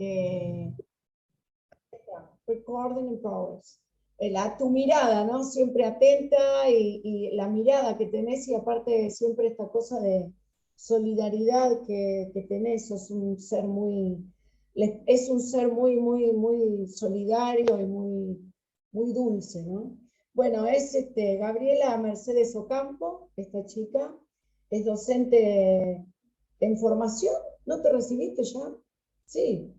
Eh, Recording in progress. Tu mirada, ¿no? Siempre atenta y la mirada que tenés, y aparte siempre esta cosa de solidaridad que tenés, sos un ser es un ser muy solidario y muy dulce, ¿no? Bueno, es Gabriela Mercedes Ocampo, esta chica, es docente en formación. ¿No te recibiste ya? Sí.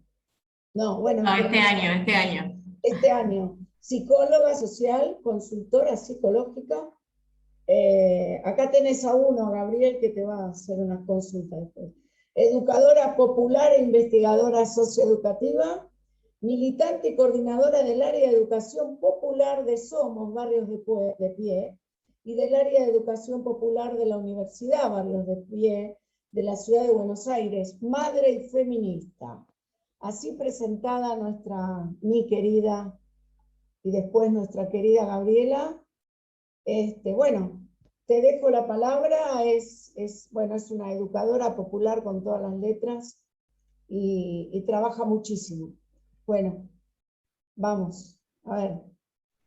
No, bueno, en No, formación este año. este año, psicóloga social, consultora psicológica. Acá tenés a uno, Gabriel, que te va a hacer una consulta después. Educadora popular e investigadora socioeducativa, militante y coordinadora del área de educación popular de Somos, Barrios de Pie, y del área de educación popular de la Universidad Barrios de Pie, de la ciudad de Buenos Aires, madre y feminista. Así presentada mi querida, y después nuestra querida Gabriela. Bueno, te dejo la palabra. Bueno, es una educadora popular con todas las letras y trabaja muchísimo. Bueno, vamos, a ver.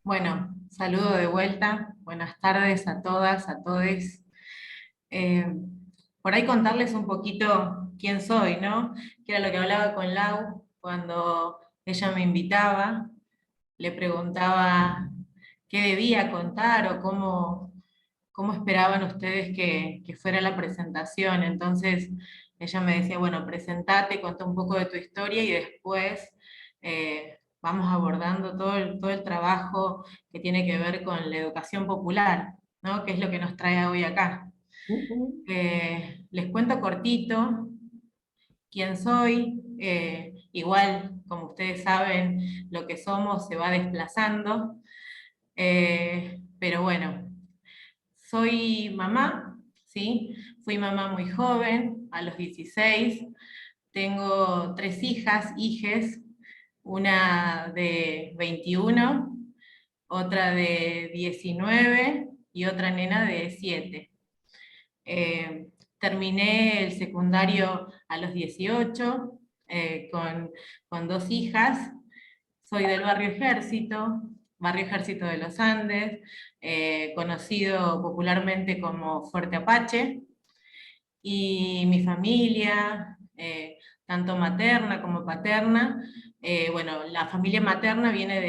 Bueno, saludo de vuelta. Buenas tardes a todas, a todes. Eh, por ahí contarles un poquito quién soy, ¿no? Que era lo que hablaba con Lau cuando ella me invitaba. Le preguntaba qué debía contar o cómo esperaban ustedes que fuera la presentación. Entonces ella me decía, bueno, presentate, contá un poco de tu historia y después vamos abordando todo el trabajo que tiene que ver con la educación popular, ¿no? Que es lo que nos trae hoy acá. Les cuento cortito quién soy. Igual, como ustedes saben, lo que somos se va desplazando. Pero bueno, soy mamá, ¿sí? Fui mamá muy joven, a los 16. Tengo 3 hijas, hijes, una de 21, otra de 19 y otra nena de 7. Terminé el secundario a los 18, con 2 hijas. Soy del Barrio Ejército de los Andes, conocido popularmente como Fuerte Apache, y mi familia, tanto materna como paterna, bueno, la familia materna viene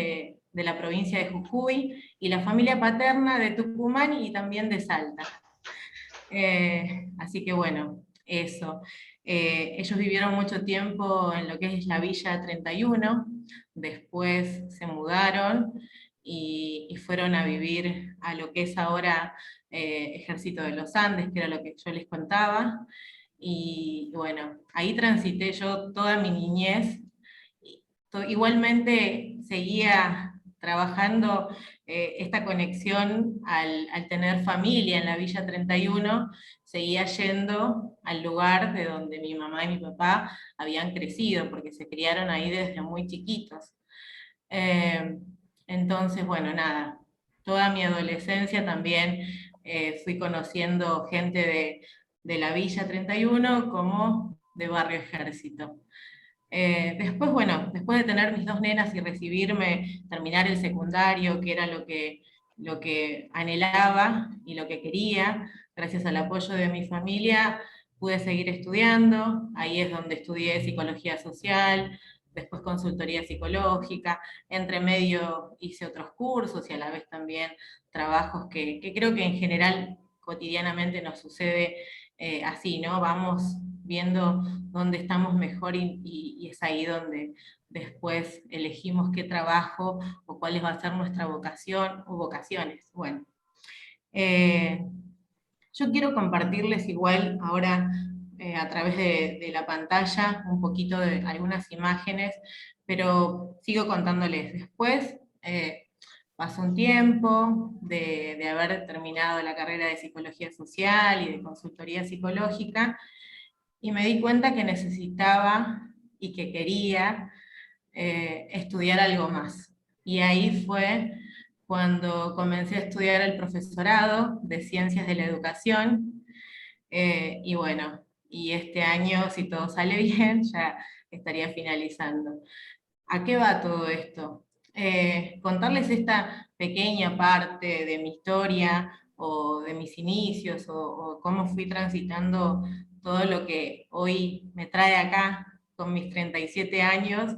de la provincia de Jujuy, y la familia paterna de Tucumán y también de Salta. Así que bueno, eso. Ellos vivieron mucho tiempo en lo que es la Villa 31, después se mudaron y fueron a vivir a lo que es ahora Ejército de los Andes, que era lo que yo les contaba. Y bueno, ahí transité yo toda mi niñez. Igualmente seguía trabajando esta conexión al tener familia en la Villa 31, seguía yendo al lugar de donde mi mamá y mi papá habían crecido, porque se criaron ahí desde muy chiquitos. Eh, entonces, bueno, nada, toda mi adolescencia también fui conociendo gente de la Villa 31 como de Barrio Ejército. Después, bueno, después de tener mis 2 nenas y recibirme, terminar el secundario, que era lo que anhelaba y lo que quería, gracias al apoyo de mi familia, pude seguir estudiando. Ahí es donde estudié psicología social, después consultoría psicológica, entre medio hice otros cursos y a la vez también trabajos que creo que en general cotidianamente nos sucede así, ¿no? Vamos viendo dónde estamos mejor y es ahí donde después elegimos qué trabajo o cuál va a ser nuestra vocación o vocaciones. Bueno, eh, yo quiero compartirles igual ahora a través de la pantalla un poquito de algunas imágenes, pero sigo contándoles después. Pasó un tiempo de haber terminado la carrera de psicología social y de consultoría psicológica, y me di cuenta que necesitaba y que quería estudiar algo más. Y ahí fue cuando comencé a estudiar el profesorado de Ciencias de la Educación, y bueno, y este año, si todo sale bien, ya estaría finalizando. ¿A qué va todo esto? Contarles esta pequeña parte de mi historia o de mis inicios o cómo fui transitando todo lo que hoy me trae acá con mis 37 años,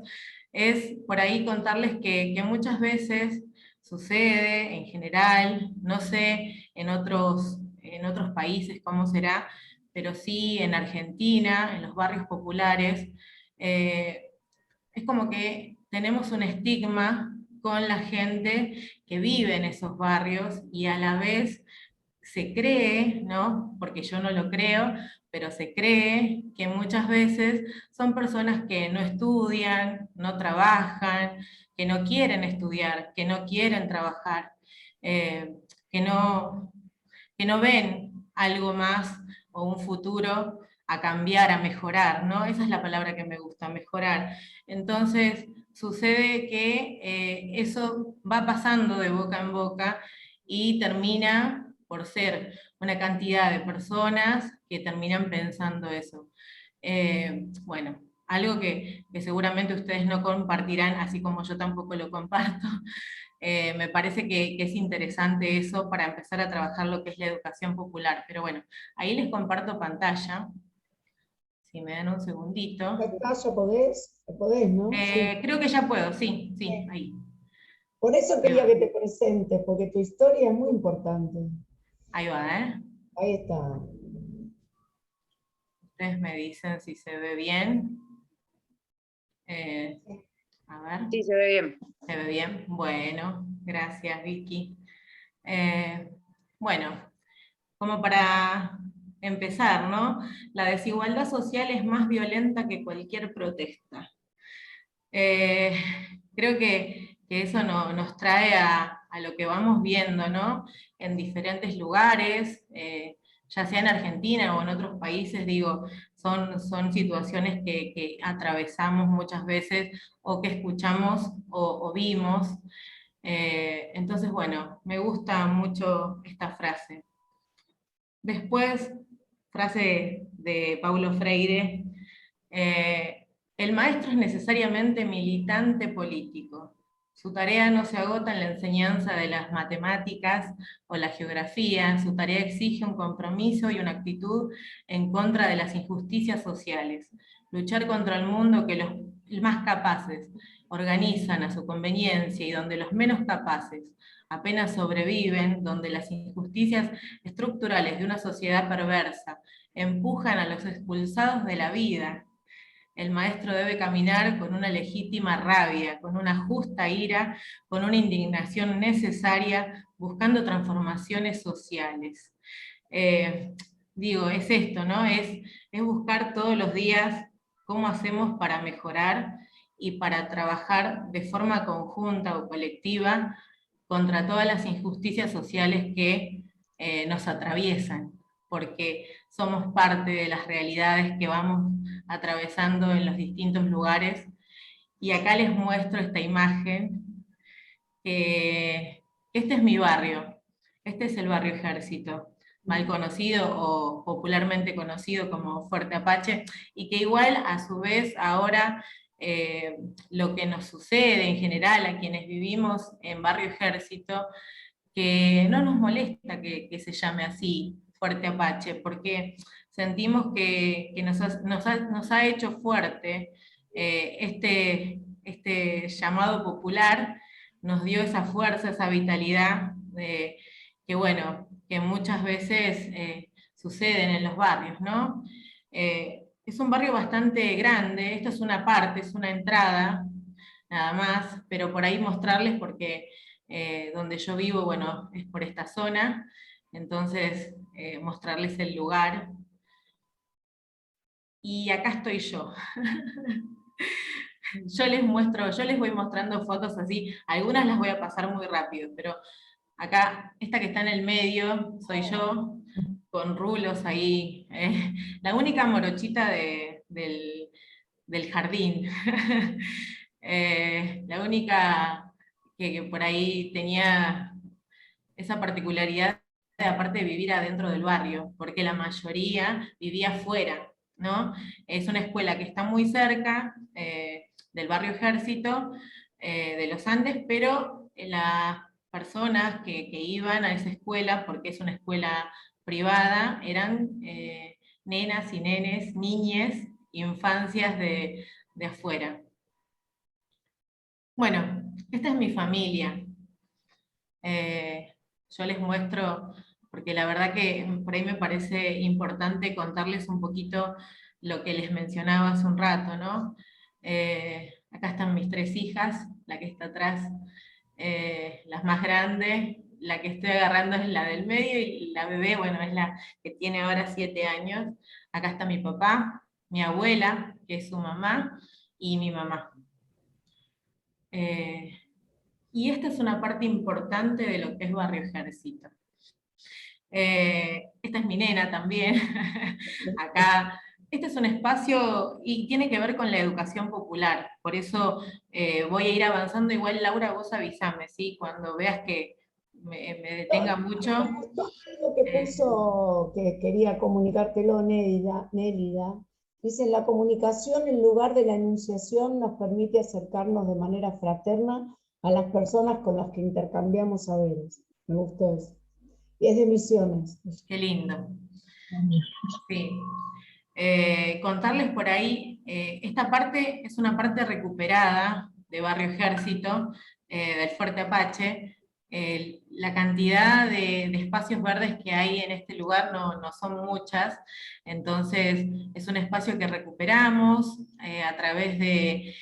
es por ahí contarles que muchas veces sucede en general, no sé en otros países cómo será, pero sí en Argentina, en los barrios populares, es como que tenemos un estigma con la gente que vive en esos barrios y a la vez se cree, ¿no? Porque yo no lo creo, pero se cree que muchas veces son personas que no estudian, no trabajan, que no quieren estudiar, que no quieren trabajar, eh, que no, que no ven algo más o un futuro a cambiar, a mejorar, ¿no? Esa es la palabra que me gusta, mejorar. Entonces, sucede que eso va pasando de boca en boca y termina por ser una cantidad de personas que terminan pensando eso. Bueno, algo que seguramente ustedes no compartirán, así como yo tampoco lo comparto. Me parece que es interesante eso para empezar a trabajar lo que es la educación popular. Pero bueno, ahí les comparto pantalla, si me dan un segundito. ¿Ya podés, ¿no? Sí. Creo que ya puedo, sí, sí, ahí. Por eso Ahí quería va, que te presentes, porque tu historia es muy importante. ahí va, ¿eh? Ahí está. Ustedes me dicen si se ve bien. Eh, a ver, Sí, se ve bien. ¿se ve bien? Bueno, gracias, Vicky. Eh, bueno, como para empezar, ¿no? La desigualdad social es más violenta que cualquier protesta. Eh, Creo que eso nos trae a lo que vamos viendo, ¿no? En diferentes lugares, ya sea en Argentina o en otros países, digo, son situaciones que atravesamos muchas veces o que escuchamos o vimos. Entonces, bueno, me gusta mucho esta frase. Después, frase de Paulo Freire, eh, el maestro es necesariamente militante político. Su tarea no se agota en la enseñanza de las matemáticas o la geografía, su tarea exige un compromiso y una actitud en contra de las injusticias sociales. Luchar contra el mundo que los más capaces organizan a su conveniencia y donde los menos capaces apenas sobreviven, donde las injusticias estructurales de una sociedad perversa empujan a los expulsados de la vida. El maestro debe caminar con una legítima rabia, con una justa ira, con una indignación necesaria, buscando transformaciones sociales. Digo, es esto, ¿no? Es buscar todos los días cómo hacemos para mejorar y para trabajar de forma conjunta o colectiva contra todas las injusticias sociales que nos atraviesan, porque somos parte de las realidades que vamos atravesando en los distintos lugares. Y acá les muestro esta imagen, que este es mi barrio, este es el barrio Ejército, mal conocido o popularmente conocido como Fuerte Apache, y que igual a su vez ahora lo que nos sucede en general a quienes vivimos en barrio Ejército, que no nos molesta que se llame así, Fuerte Apache, porque sentimos que nos ha hecho fuerte este llamado popular, nos dio esa fuerza, esa vitalidad que bueno, que muchas veces suceden en los barrios, ¿no? Es un barrio bastante grande, esto es una parte, es una entrada, nada más, pero por ahí mostrarles porque donde yo vivo, bueno, es por esta zona, entonces mostrarles el lugar. Y acá estoy yo. Yo les voy mostrando fotos así, algunas las voy a pasar muy rápido, pero acá, esta que está en el medio, soy yo, con rulos ahí, la única morochita del jardín. La única que por ahí tenía esa particularidad de aparte de vivir adentro del barrio, porque la mayoría vivía afuera. ¿no? Es una escuela que está muy cerca del barrio Ejército, de los Andes, pero las personas que iban a esa escuela, porque es una escuela privada, eran nenas y nenes, niñes, infancias de afuera. Bueno, esta es mi familia. Yo les muestro, porque la verdad que por ahí me parece importante contarles un poquito lo que les mencionaba hace un rato, ¿no? Acá están mis tres hijas, la que está atrás, las más grandes, la que estoy agarrando es la del medio y la bebé, bueno, es la que tiene ahora 7 años. Acá está mi papá, mi abuela, que es su mamá, y mi mamá. Y esta es una parte importante de lo que es Barrio Ejército. Esta es mi nena también. Acá, este es un espacio y tiene que ver con la educación popular. Por eso voy a ir avanzando. Igual, Laura, vos avísame, ¿sí? Cuando veas que me detenga Me mucho. gustó algo que eh, puso, que quería comunicártelo Nélida. Dice, la comunicación en lugar de la enunciación nos permite acercarnos de manera fraterna a las personas con las que intercambiamos saberes. Me gustó eso. Y es de Misiones. qué lindo. Sí. Contarles por ahí, esta parte es una parte recuperada de Barrio Ejército, del Fuerte Apache. La cantidad de espacios verdes que hay en este lugar no son muchas, entonces es un espacio que recuperamos a través de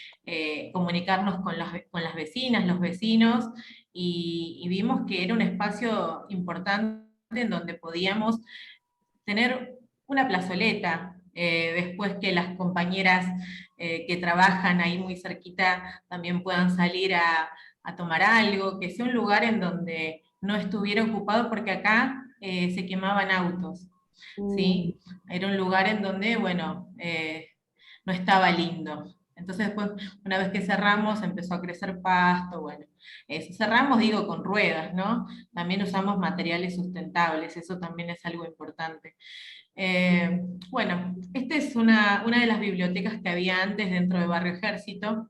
comunicarnos con las vecinas, los vecinos, y vimos que era un espacio importante en donde podíamos tener una plazoleta, después que las compañeras que trabajan ahí muy cerquita también puedan salir a tomar algo, que sea un lugar en donde no estuviera ocupado, porque acá se quemaban autos, Mm, ¿sí? Era un lugar en donde, bueno, no estaba lindo. Entonces después, una vez que cerramos, empezó a crecer pasto, bueno, eso. Cerramos, digo, con ruedas, ¿no? También usamos materiales sustentables, eso también es algo importante. Bueno, esta es una de las bibliotecas que había antes dentro de Barrio Ejército.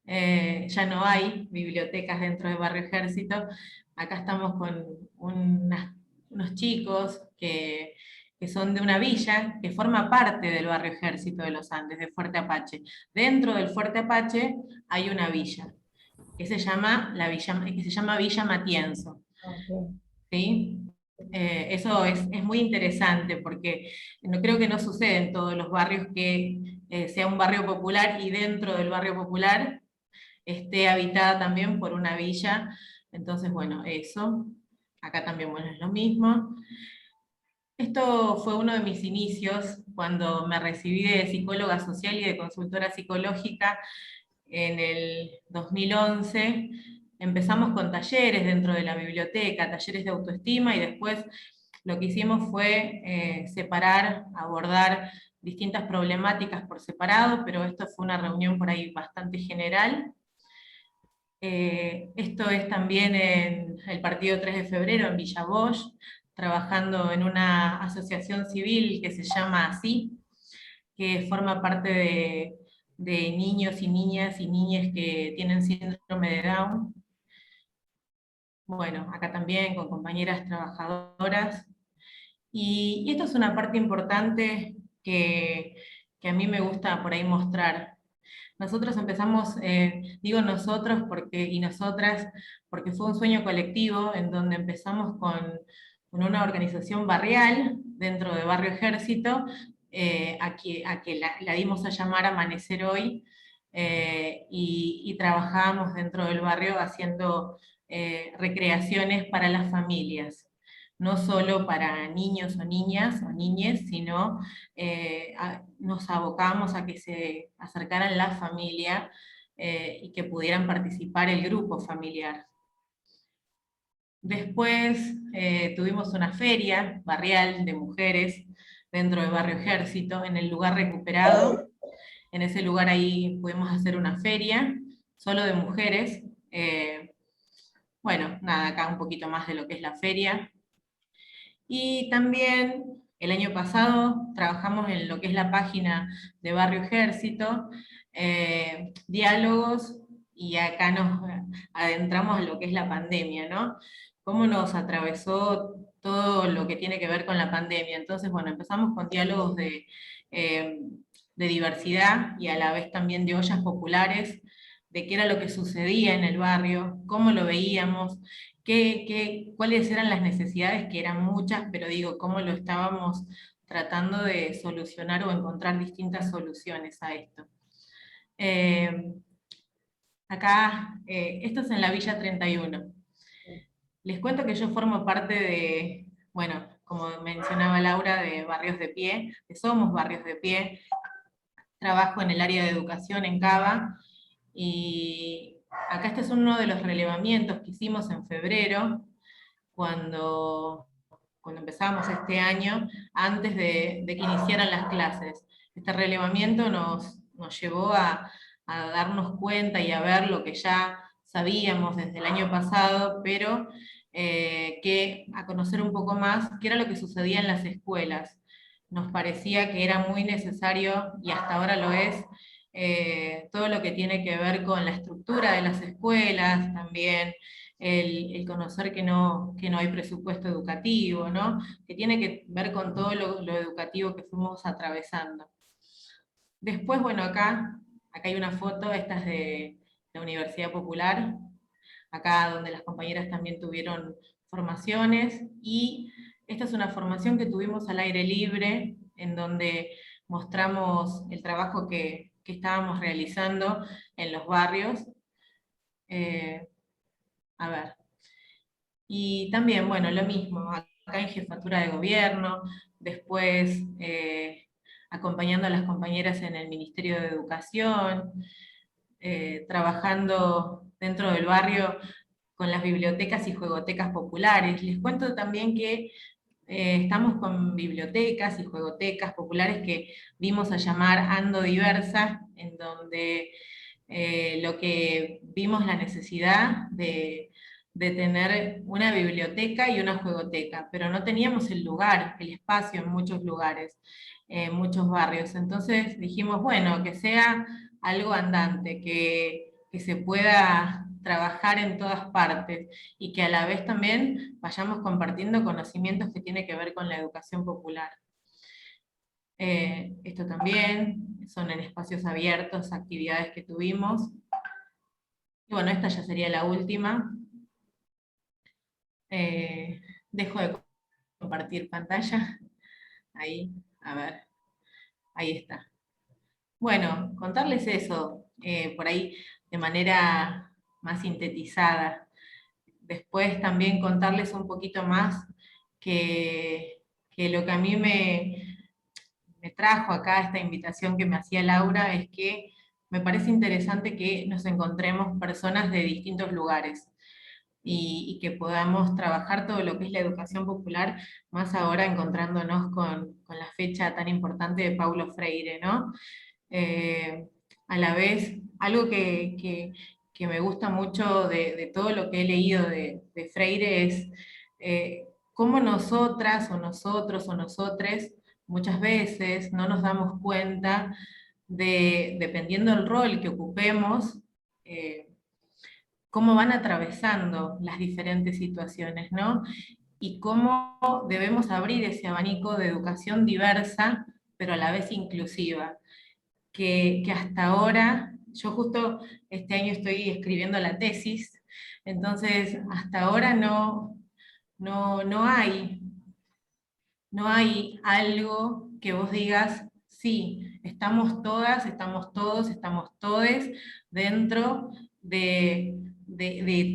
Ya no hay bibliotecas dentro de Barrio Ejército. Acá estamos con unos chicos que son de una villa que forma parte del Barrio Ejército de los Andes, de Fuerte Apache. Dentro del Fuerte Apache hay una villa que se llama, Villa Matienzo. ok. ¿Sí? Eso es muy interesante porque no creo que no sucede en todos los barrios que sea un barrio popular y dentro del barrio popular esté habitada también por una villa. Entonces, bueno, eso. Acá también, bueno, es lo mismo. Esto fue uno de mis inicios cuando me recibí de psicóloga social y de consultora psicológica en el 2011. Empezamos con talleres dentro de la biblioteca, talleres de autoestima, y después lo que hicimos fue separar, abordar distintas problemáticas por separado, pero esto fue una reunión por ahí bastante general. Esto es también en el partido 3 de febrero, en Villa Bosch, trabajando en una asociación civil que se llama así, que forma parte de niños y niñas y niñas que tienen síndrome de Down. Bueno, acá también con compañeras trabajadoras. Y esto es una parte importante que a mí me gusta por ahí mostrar. Nosotros empezamos, digo nosotros y nosotras, porque fue un sueño colectivo en donde empezamos con una organización barrial dentro de Barrio Ejército, a que la dimos a llamar Amanecer Hoy, y trabajábamos dentro del barrio haciendo recreaciones para las familias, no solo para niños o niñas o niñes, sino nos abocamos a que se acercaran la familia y que pudieran participar el grupo familiar. Después tuvimos una feria barrial de mujeres dentro de Barrio Ejército, en el lugar recuperado. En ese lugar ahí pudimos hacer una feria solo de mujeres. Bueno, nada, acá un poquito más de lo que es la feria. Y también el año pasado trabajamos en lo que es la página de Barrio Ejército, diálogos, y acá nos adentramos en lo que es la pandemia, ¿no? Cómo nos atravesó todo lo que tiene que ver con la pandemia. Entonces, bueno, empezamos con diálogos de diversidad y a la vez también de ollas populares, de qué era lo que sucedía en el barrio, cómo lo veíamos, cuáles eran las necesidades, que eran muchas, pero digo, cómo lo estábamos tratando de solucionar o encontrar distintas soluciones a esto. Acá, esto es en la Villa 31. Les cuento que yo formo parte de, bueno, como mencionaba Laura, de Barrios de Pie, que somos Barrios de Pie. Trabajo en el área de educación en Cava, y acá este es uno de los relevamientos que hicimos en febrero, cuando empezamos este año, antes de que iniciaran las clases. Este relevamiento nos llevó a darnos cuenta y a ver lo que ya sabíamos desde el año pasado, pero a conocer un poco más qué era lo que sucedía en las escuelas. Nos parecía que era muy necesario, y hasta ahora lo es, todo lo que tiene que ver con la estructura de las escuelas, también el conocer que no hay presupuesto educativo, ¿no? Que tiene que ver con todo lo educativo que fuimos atravesando. Después, bueno, acá hay una foto, esta es de la Universidad Popular, acá donde las compañeras también tuvieron formaciones, y esta es una formación que tuvimos al aire libre, en donde mostramos el trabajo que estábamos realizando en los barrios. A ver. Y también, bueno, lo mismo, acá en jefatura de gobierno, después acompañando a las compañeras en el Ministerio de Educación, trabajando dentro del barrio con las bibliotecas y juegotecas populares. Les cuento también que estamos con bibliotecas y juegotecas populares que vimos a llamar Ando Diversa, en donde lo que vimos la necesidad de tener una biblioteca y una juegoteca, pero no teníamos el lugar, el espacio en muchos lugares, en muchos barrios. Entonces dijimos, bueno, que sea algo andante, que se pueda trabajar en todas partes, y que a la vez también vayamos compartiendo conocimientos que tienen que ver con la educación popular. Esto también son en espacios abiertos, actividades que tuvimos. Y bueno, esta ya sería la última. Dejo de compartir pantalla. Ahí, a ver, ahí está. Bueno, contarles eso, por ahí de manera más sintetizada. Después también contarles un poquito más que lo que a mí me trajo acá esta invitación que me hacía Laura, es que me parece interesante que nos encontremos personas de distintos lugares, y que podamos trabajar todo lo que es la educación popular, más ahora encontrándonos con la fecha tan importante de Paulo Freire, ¿no? A la vez, algo que me gusta mucho de todo lo que he leído de Freire es cómo nosotras o nosotros o nosotres muchas veces no nos damos cuenta dependiendo del rol que ocupemos, cómo van atravesando las diferentes situaciones, ¿no? Y cómo debemos abrir ese abanico de educación diversa, pero a la vez inclusiva, que hasta ahora, yo justo este año estoy escribiendo la tesis, entonces hasta ahora no hay algo que vos digas, sí, estamos todas, estamos todos, estamos todes dentro de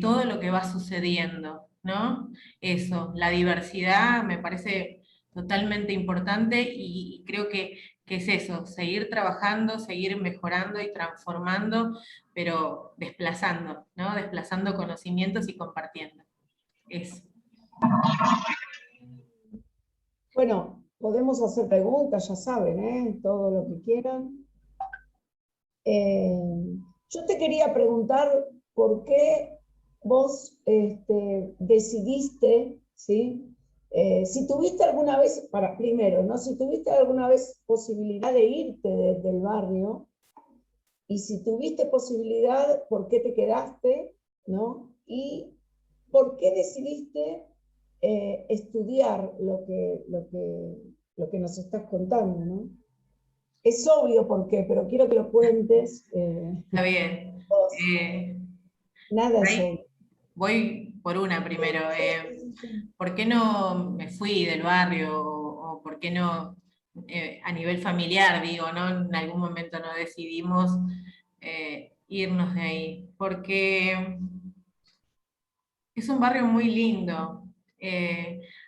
todo lo que va sucediendo, ¿no? Eso, la diversidad me parece totalmente importante, y creo que es eso, seguir trabajando, seguir mejorando y transformando, pero desplazando, ¿no? Desplazando conocimientos y compartiendo. Eso. Bueno, podemos hacer preguntas, ya saben, todo lo que quieran. Yo te quería preguntar por qué vos decidiste, ¿sí? Si tuviste alguna vez, primero, ¿no? Si tuviste alguna vez posibilidad de irte del barrio, y si tuviste posibilidad, ¿por qué te quedaste? ¿No? Y ¿por qué decidiste estudiar lo que nos estás contando? ¿No? Es obvio por qué, pero quiero que lo cuentes Está bien. vos. Nada es Ahí obvio. voy por una primero. Sí, sí, sí, sí. ¿Por qué no me fui del barrio? O por qué no, a nivel familiar, digo, ¿no? En algún momento no decidimos irnos de ahí. Porque es un barrio muy lindo,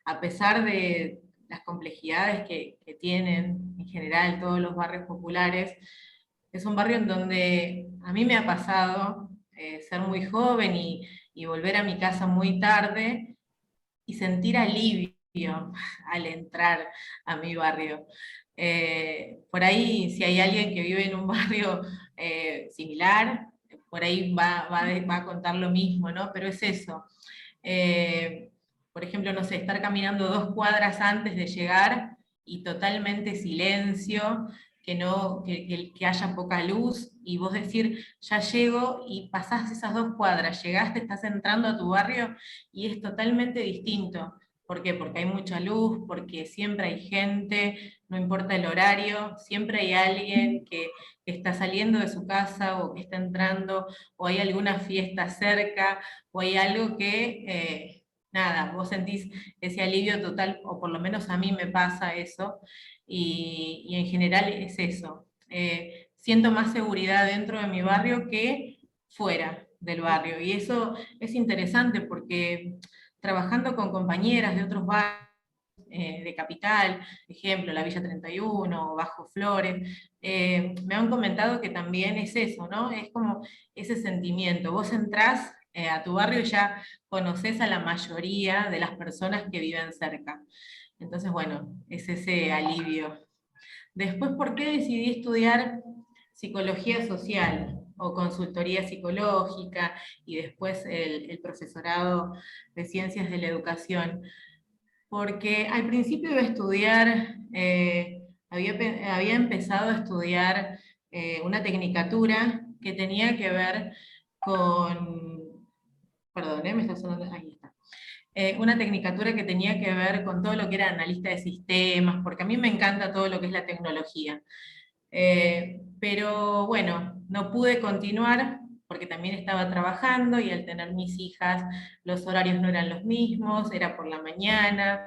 a pesar de las complejidades que tienen en general todos los barrios populares. Es un barrio en donde a mí me ha pasado ser muy joven y volver a mi casa muy tarde y sentir alivio al entrar a mi barrio. Por ahí, si hay alguien que vive en un barrio similar, por ahí va a contar lo mismo, ¿no? Pero es eso. Eh, por ejemplo, no sé, estar caminando 2 cuadras antes de llegar y totalmente silencio, que haya poca luz, y vos decir, ya llego, y pasás esas 2 cuadras, llegaste, estás entrando a tu barrio y es totalmente distinto. ¿Por qué? Porque hay mucha luz, porque siempre hay gente, no importa el horario, siempre hay alguien que está saliendo de su casa o que está entrando, o hay alguna fiesta cerca, o hay algo que, nada, vos sentís ese alivio total, o por lo menos a mí me pasa eso, y en general es eso. Siento más seguridad dentro de mi barrio que fuera del barrio, y eso es interesante porque trabajando con compañeras de otros barrios, de Capital, ejemplo, la Villa 31 o Bajo Flores, me han comentado que también es eso, ¿no? Es como ese sentimiento. Vos entrás a tu barrio y ya conoces a la mayoría de las personas que viven cerca. Entonces, bueno, es ese alivio. Después, ¿por qué decidí estudiar psicología social o consultoría psicológica y después el profesorado de ciencias de la educación? Porque al principio iba a estudiar, había empezado a estudiar una tecnicatura que tenía que ver con, perdón, me está sonando, ahí está. Una tecnicatura que tenía que ver con todo lo que era analista de sistemas, porque a mí me encanta todo lo que es la tecnología. Pero bueno, no pude continuar porque también estaba trabajando y al tener mis hijas los horarios no eran los mismos, era por la mañana.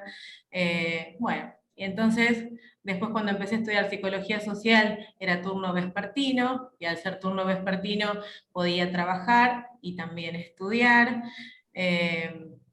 Bueno, y entonces después cuando empecé a estudiar psicología social era turno vespertino, y al ser turno vespertino podía trabajar y también estudiar.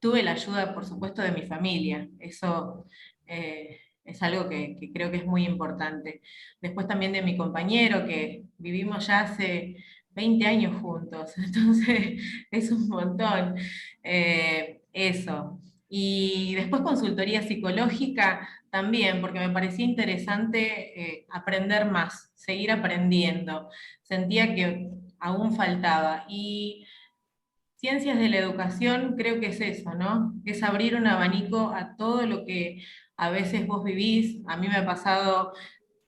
Tuve la ayuda, por supuesto, de mi familia. Eso es algo que creo que es muy importante. Después también de mi compañero, que vivimos ya hace 20 años juntos, entonces es un montón. Eso. Y después consultoría psicológica también, porque me parecía interesante aprender más, seguir aprendiendo. Sentía que aún faltaba. Y ciencias de la educación creo que es eso, ¿no? Es abrir un abanico a todo lo que a veces vos vivís. A mí me ha pasado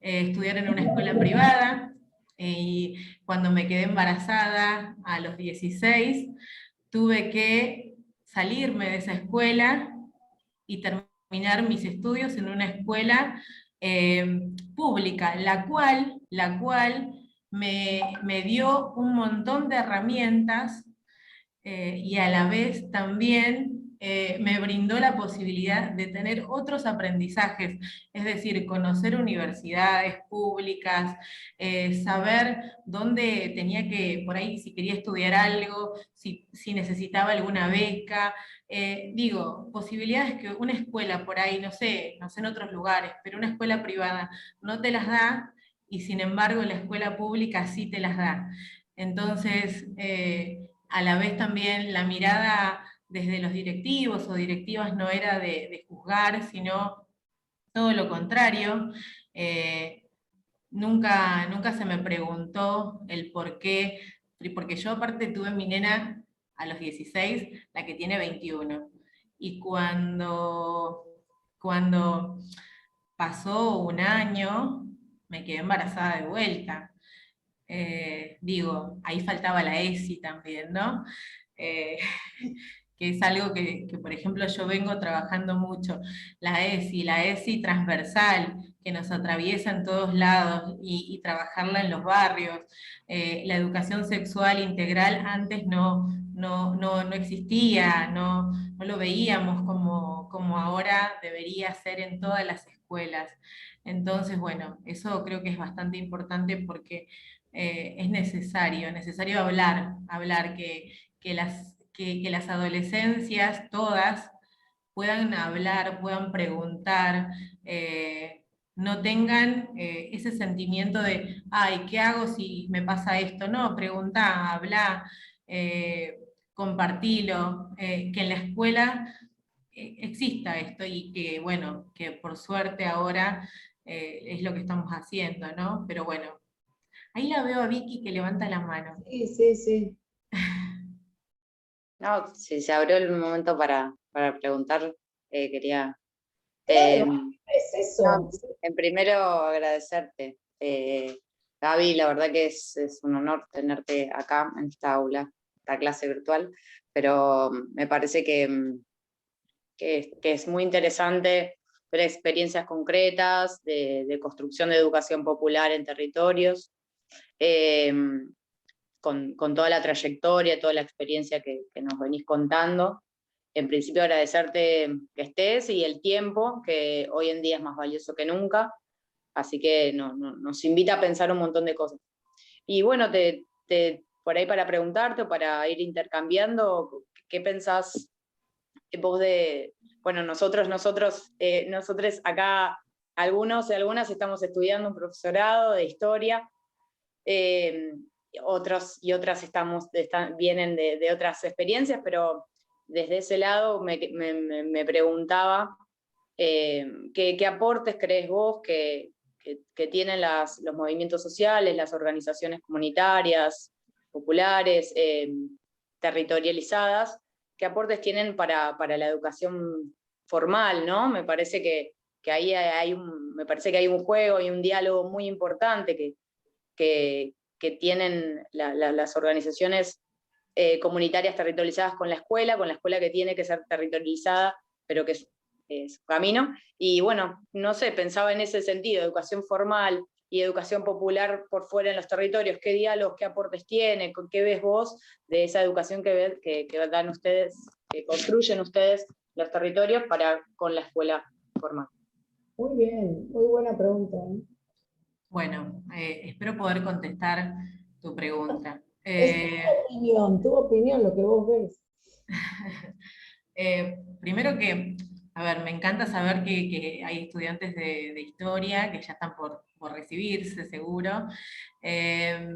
estudiar en una escuela privada, y cuando me quedé embarazada a los 16, tuve que salirme de esa escuela y terminar mis estudios en una escuela pública, la cual me dio un montón de herramientas, y a la vez también me brindó la posibilidad de tener otros aprendizajes, es decir, conocer universidades públicas, saber dónde tenía que, por ahí, si quería estudiar algo, si necesitaba alguna beca. Digo, posibilidades que una escuela por ahí, no sé en otros lugares, pero una escuela privada no te las da, y sin embargo la escuela pública sí te las da. Entonces, a la vez también la mirada desde los directivos o directivas no era de juzgar, sino todo lo contrario. Eh, nunca se me preguntó el por qué, porque yo aparte tuve mi nena a los 16, la que tiene 21. Y cuando cuando pasó un año, me quedé embarazada de vuelta. Digo, ahí faltaba la ESI también, ¿no? Eh, que es algo que, por ejemplo, yo vengo trabajando mucho, la ESI transversal, que nos atraviesa en todos lados, y trabajarla en los barrios. La educación sexual integral antes no existía, no lo veíamos como ahora debería ser en todas las escuelas. Entonces, bueno, eso creo que es bastante importante porque es necesario hablar que las adolescencias todas puedan hablar, puedan preguntar, no tengan ese sentimiento de, ay, ¿qué hago si me pasa esto? No, preguntá, habla, compartilo, que en la escuela exista esto y que, bueno, que por suerte ahora es lo que estamos haciendo, ¿no? Pero bueno, ahí la veo a Vicky que levanta la mano. Sí, sí, sí. No, si se abrió el momento para preguntar, quería... Claro, no, es eso. en primero agradecerte. Gaby, la verdad que es un honor tenerte acá en esta aula, esta clase virtual, pero me parece que es muy interesante ver experiencias concretas de construcción de educación popular en territorios, con toda la trayectoria, toda la experiencia que nos venís contando. En principio agradecerte que estés y el tiempo, que hoy en día es más valioso que nunca, así que nos invita a pensar un montón de cosas. Y bueno, por ahí para preguntarte o para ir intercambiando, ¿qué pensás vos de, bueno, nosotros acá, algunos y algunas estamos estudiando un profesorado de historia, otros y otras vienen de otras experiencias, pero desde ese lado me preguntaba qué aportes crees vos que tienen los movimientos sociales, las organizaciones comunitarias, populares, territorializadas, qué aportes tienen para la educación formal, ¿no? Me parece que ahí me parece que hay un juego y un diálogo muy importante que tienen las organizaciones comunitarias territorializadas con la escuela que tiene que ser territorializada, pero que es su camino. Y bueno, no sé, pensaba en ese sentido, educación formal y educación popular por fuera en los territorios, qué diálogos, qué aportes tiene, qué ves vos de esa educación que dan ustedes, que construyen ustedes los territorios con la escuela formal. Muy bien, muy buena pregunta. Bueno, espero poder contestar tu pregunta. Es tu opinión, lo que vos ves. Primero que, a ver, me encanta saber que hay estudiantes de historia que ya están por recibirse, seguro. Eh,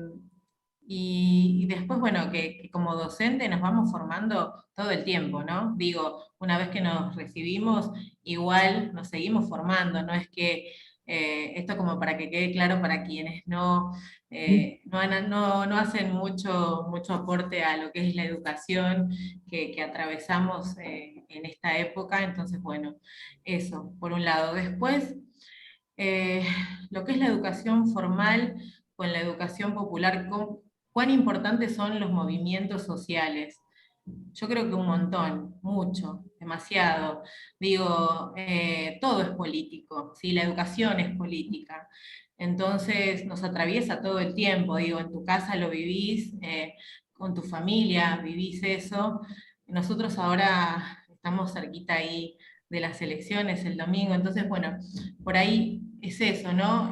y después, bueno, que como docente nos vamos formando todo el tiempo, ¿no? Digo, una vez que nos recibimos, igual nos seguimos formando, no es que esto como para que quede claro para quienes no hacen mucho aporte a lo que es la educación que atravesamos en esta época. Entonces, bueno, eso, por un lado. Después, lo que es la educación formal con la educación popular, cuán importantes son los movimientos sociales. Yo creo que un montón, mucho, demasiado. Digo, todo es político, ¿sí? La educación es política. Entonces nos atraviesa todo el tiempo. Digo, en tu casa lo vivís, con tu familia vivís eso. Nosotros ahora estamos cerquita ahí de las elecciones el domingo, entonces, bueno, por ahí es eso, ¿no?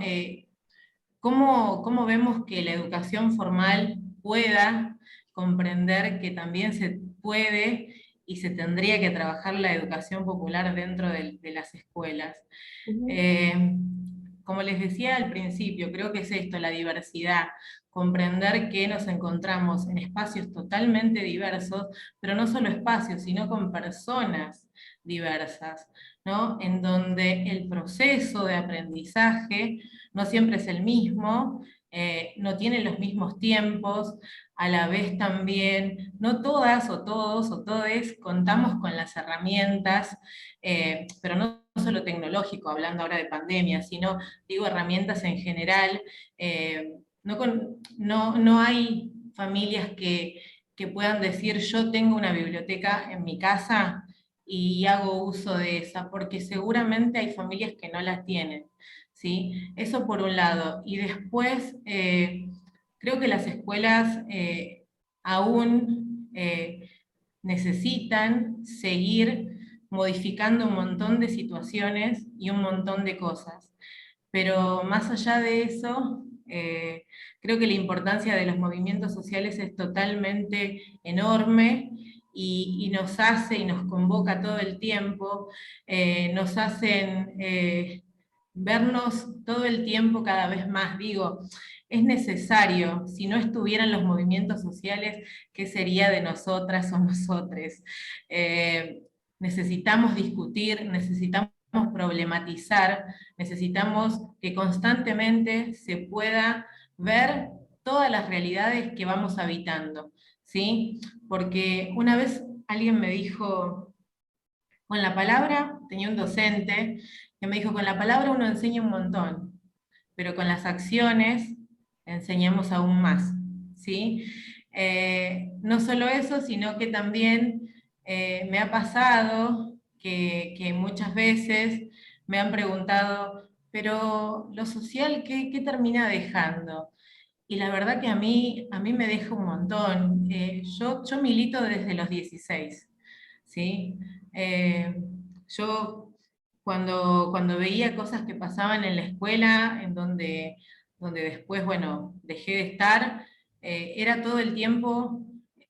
¿Cómo vemos que la educación formal pueda comprender que también se puede y se tendría que trabajar la educación popular dentro de las escuelas? Como les decía al principio, creo que es esto, la diversidad, comprender que nos encontramos en espacios totalmente diversos, pero no solo espacios, sino con personas diversas, ¿no? En donde el proceso de aprendizaje no siempre es el mismo, no tiene los mismos tiempos, a la vez también no todas o todos o todes contamos con las herramientas, pero no solo tecnológico, hablando ahora de pandemia, sino digo herramientas en general. No hay familias que puedan decir yo tengo una biblioteca en mi casa y hago uso de esa, porque seguramente hay familias que no las tienen, ¿sí? Eso por un lado. Y después, creo que las escuelas aún necesitan seguir modificando un montón de situaciones y un montón de cosas. Pero más allá de eso, creo que la importancia de los movimientos sociales es totalmente enorme y nos hace y nos convoca todo el tiempo, nos hacen vernos todo el tiempo cada vez más. Digo, es necesario, si no estuvieran los movimientos sociales, ¿qué sería de nosotras o nosotres? Necesitamos discutir, necesitamos problematizar, necesitamos que constantemente se pueda ver todas las realidades que vamos habitando, ¿sí? Porque una vez alguien me dijo, con la palabra, tenía un docente que me dijo, con la palabra uno enseña un montón, pero con las acciones enseñamos aún más, ¿sí? No solo eso, sino que también me ha pasado que muchas veces me han preguntado, pero lo social, ¿qué termina dejando? Y la verdad que a mí me deja un montón. Yo milito desde los 16, ¿sí? Eh, yo cuando veía cosas que pasaban en la escuela, donde después, bueno, dejé de estar, era todo el tiempo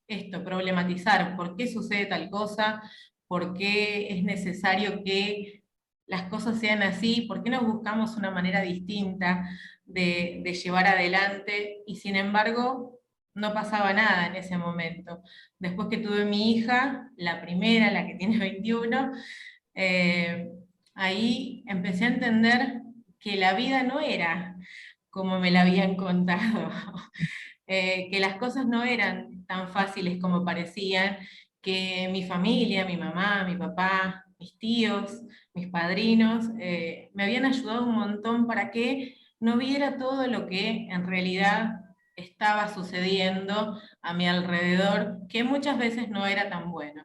esto, problematizar por qué sucede tal cosa, por qué es necesario que las cosas sean así, por qué no buscamos una manera distinta de llevar adelante, y sin embargo no pasaba nada en ese momento. Después que tuve mi hija, la primera, la que tiene 21, eh, ahí empecé a entender que la vida no era como me la habían contado, que las cosas no eran tan fáciles como parecían, que mi familia, mi mamá, mi papá, mis tíos, mis padrinos, me habían ayudado un montón para que no viera todo lo que en realidad estaba sucediendo a mi alrededor, que muchas veces no era tan bueno.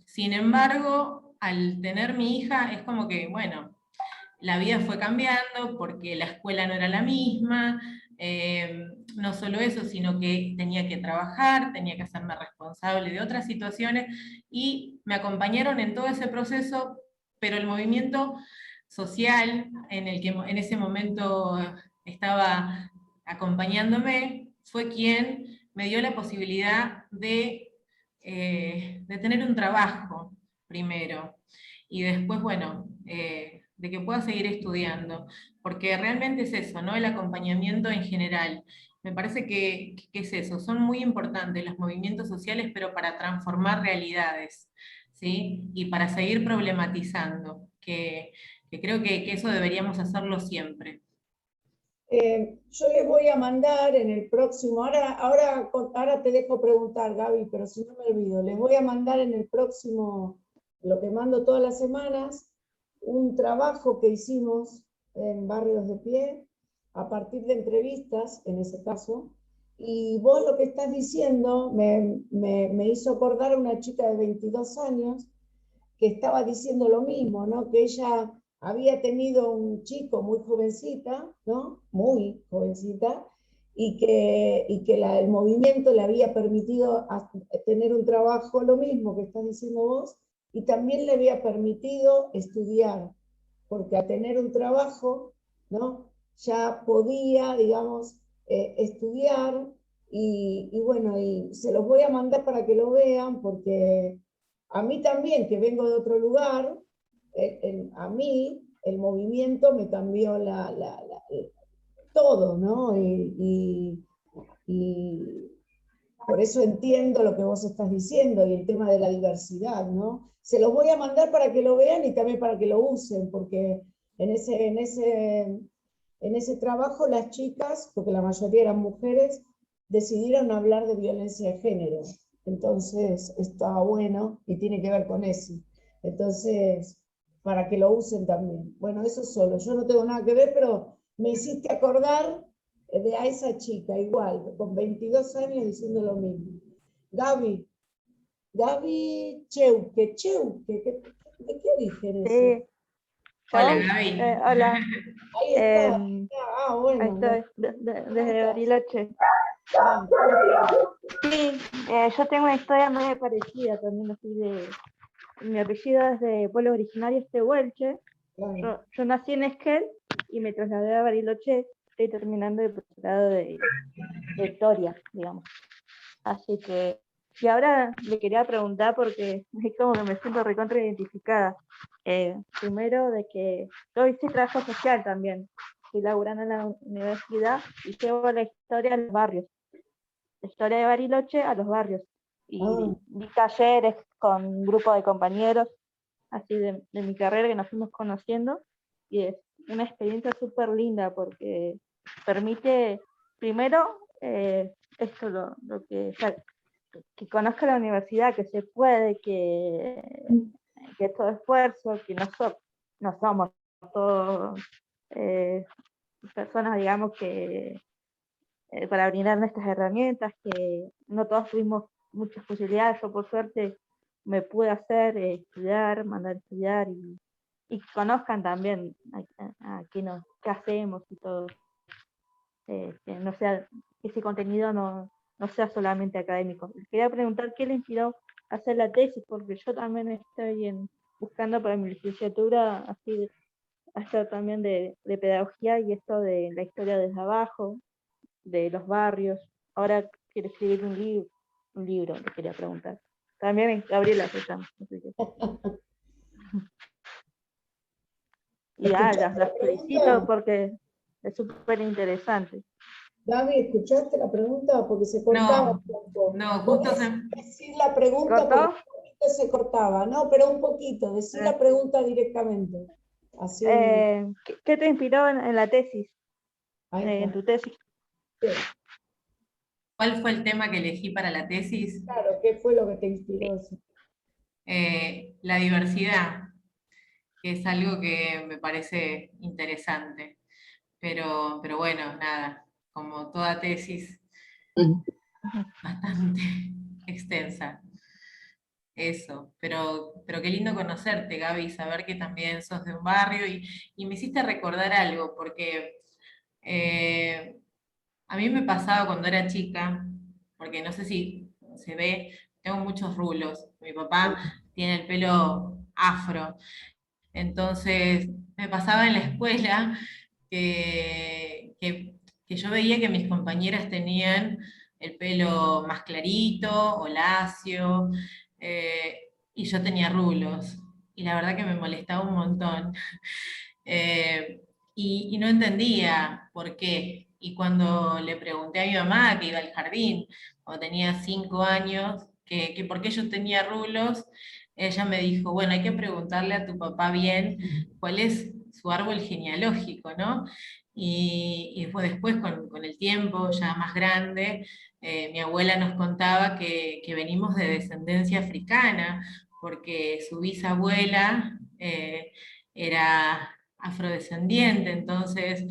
Sin embargo, al tener mi hija, es como que, bueno, la vida fue cambiando porque la escuela no era la misma, no solo eso, sino que tenía que trabajar, tenía que hacerme responsable de otras situaciones, y me acompañaron en todo ese proceso, pero el movimiento social en el que en ese momento estaba acompañándome fue quien me dio la posibilidad de tener un trabajo primero, y después, bueno, de que pueda seguir estudiando, porque realmente es eso, ¿no? El acompañamiento en general. Me parece que es eso, son muy importantes los movimientos sociales, pero para transformar realidades, ¿sí? Y para seguir problematizando, que creo que eso deberíamos hacerlo siempre. Yo les voy a mandar en el próximo, ahora te dejo preguntar, Gaby, pero si no me olvido, les voy a mandar en el próximo, lo que mando todas las semanas, un trabajo que hicimos en Barrios de Pie, a partir de entrevistas, en ese caso, y vos lo que estás diciendo me hizo acordar a una chica de 22 años que estaba diciendo lo mismo, ¿no? Que ella había tenido un chico muy jovencita, ¿no? Muy jovencita, y que el movimiento le había permitido tener un trabajo, lo mismo que estás diciendo vos, y también le había permitido estudiar, porque a tener un trabajo, ¿no? Ya podía, digamos, estudiar, y bueno, y se los voy a mandar para que lo vean, porque a mí también, que vengo de otro lugar, a mí el movimiento me cambió todo, ¿no? Y por eso entiendo lo que vos estás diciendo y el tema de la diversidad, ¿no? Se los voy a mandar para que lo vean y también para que lo usen, porque en ese trabajo las chicas, porque la mayoría eran mujeres, decidieron hablar de violencia de género. Entonces, está bueno y tiene que ver con eso. Entonces, para que lo usen también. Bueno, eso solo, yo no tengo nada que ver, pero me hiciste acordar de a esa chica, igual, con 22 años diciendo lo mismo. Gaby, ¿de qué origen es eso? Sí, Hola, yo, Gaby. hola, Ahí está. ahí Bueno, estoy, desde Bariloche. ah, Sí, yo tengo una historia muy parecida también, así de, mi apellido es de pueblo originario, es Tehuelche. claro. Yo nací en Esquel y me trasladé a Bariloche, estoy terminando el posgrado de historia, digamos. Así que, y ahora le quería preguntar porque es como que me siento recontra identificada. Primero de que yo hice trabajo social también, estoy laburando en la universidad y llevo la historia a los barrios, la historia de Bariloche a los barrios. Ah, Y di talleres con un grupo de compañeros, así de mi carrera que nos fuimos conociendo, y es una experiencia súper linda porque permite, primero, esto lo que conozca la universidad, que se puede, que todo esfuerzo, que no somos todos eh, personas, digamos, que para brindar nuestras herramientas, que no todos tuvimos muchas posibilidades. Yo por suerte me pude hacer estudiar, mandar a estudiar y conozcan también a qué hacemos y todo. Que no sea, ese contenido no sea solamente académico. Les quería preguntar qué le inspiró a hacer la tesis, porque yo también estoy buscando para mi licenciatura así hacer también de pedagogía y esto de la historia desde abajo, de los barrios. Ahora quiero escribir un libro, le quería preguntar. También es Gabriela se llama. Así que. Y ¿escuchaste las la felicito pregunta? porque es súper interesante. Gaby, ¿escuchaste la pregunta? Porque se cortaba un No, poco. no, justo ¿Podés se... decir la pregunta? Porque ¿Cortó? un poquito se cortaba, ¿no? Pero un poquito, decir Eh, la pregunta directamente. Así, ¿Qué te inspiró en la tesis, ahí en está. tu tesis? Sí, ¿Cuál fue el tema que elegí para la tesis? claro, ¿qué fue lo que te inspiró eso? La diversidad, que es algo que me parece interesante. Pero bueno, nada, como toda tesis, bastante extensa. Eso, pero qué lindo conocerte, Gaby, saber que también sos de un barrio y me hiciste recordar algo, porque eh, a mí me pasaba cuando era chica, porque no sé si se ve, tengo muchos rulos. Mi papá tiene el pelo afro, entonces me pasaba en la escuela que yo veía que mis compañeras tenían el pelo más clarito o lacio, y yo tenía rulos. Y la verdad que me molestaba un montón. Eh, y no entendía por qué. Y cuando le pregunté a mi mamá, que iba al jardín, cuando tenía 5 años, que por qué yo tenía rulos, ella me dijo, bueno, hay que preguntarle a tu papá bien cuál es su árbol genealógico, ¿no? Y fue después, con el tiempo, ya más grande, mi abuela nos contaba que venimos de descendencia africana, porque su bisabuela era afrodescendiente, entonces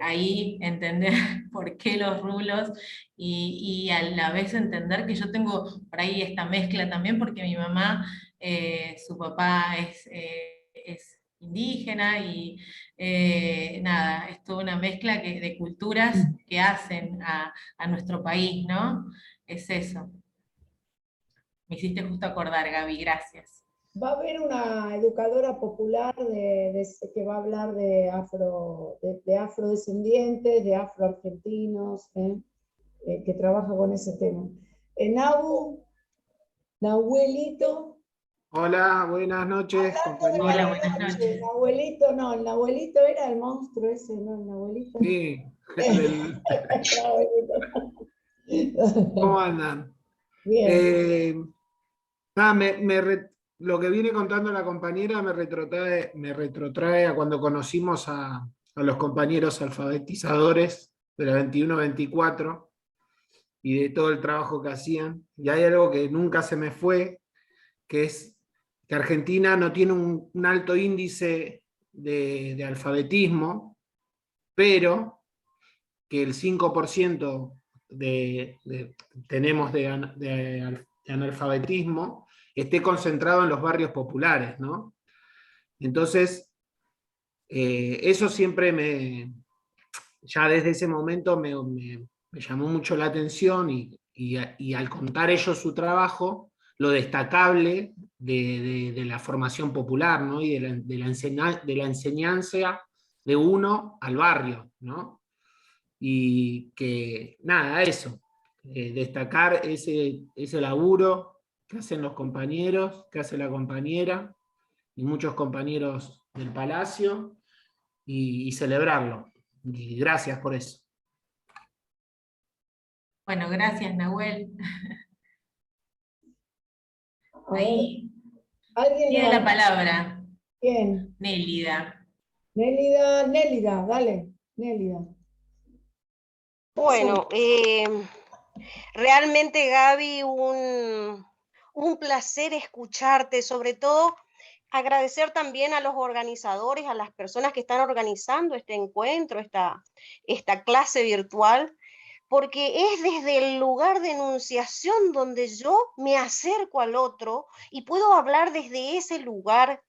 ahí entender por qué los rulos y a la vez entender que yo tengo por ahí esta mezcla también porque mi mamá, su papá es indígena y nada, es toda una mezcla de culturas que hacen a nuestro país, ¿no? Es eso. Me hiciste justo acordar, Gaby, gracias. Va a haber una educadora popular que va a hablar de afrodescendientes, de afroargentinos, que trabaja con ese tema. Nahuelito, Hola, buenas noches, hablando de Hola, compañera. buenas Bariloche, noches. Nahuelito no, el Nahuelito era el monstruo ese, ¿no? El Nahuelito. Sí, del- ¿cómo andan? Bien. Eh, nada, lo que viene contando la compañera me retrotrae a cuando conocimos a los compañeros alfabetizadores de la 21-24 y de todo el trabajo que hacían. Y hay algo que nunca se me fue, que es que Argentina no tiene un alto índice de alfabetismo, pero que el 5% tenemos de analfabetismo esté concentrado en los barrios populares, ¿no? Entonces, eso siempre ya desde ese momento me llamó mucho la atención y al contar ellos su trabajo, lo destacable de la formación popular, ¿no? Y de la enseñanza de uno al barrio, ¿no? Y que, nada, eso, destacar ese laburo que hacen los compañeros, que hace la compañera, y muchos compañeros del Palacio, y celebrarlo. Y gracias por eso. Bueno, gracias, Nahuel. A ver, Ahí ¿alguien tiene la más? palabra ¿Quién? Nélida. Nélida, dale, Nélida. Bueno, realmente Gaby, un placer escucharte, sobre todo agradecer también a los organizadores, a las personas que están organizando este encuentro, esta clase virtual, porque es desde el lugar de enunciación donde yo me acerco al otro y puedo hablar desde ese lugar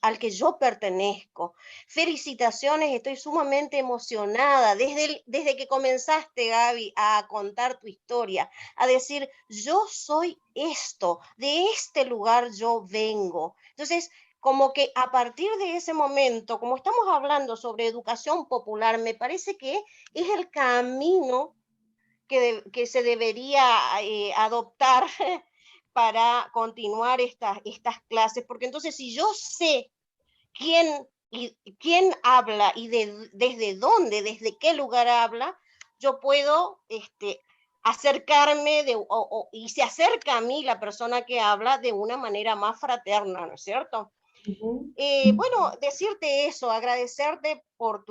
al que yo pertenezco. Felicitaciones, estoy sumamente emocionada desde que comenzaste, Gaby, a contar tu historia, a decir, yo soy esto, de este lugar yo vengo. Entonces, como que a partir de ese momento, como estamos hablando sobre educación popular, me parece que es el camino que se debería adoptar para continuar estas clases, porque entonces si yo sé quién habla y desde dónde, desde qué lugar habla, yo puedo acercarme y se acerca a mí la persona que habla de una manera más fraterna, ¿no es cierto? Bueno, decirte eso, agradecerte por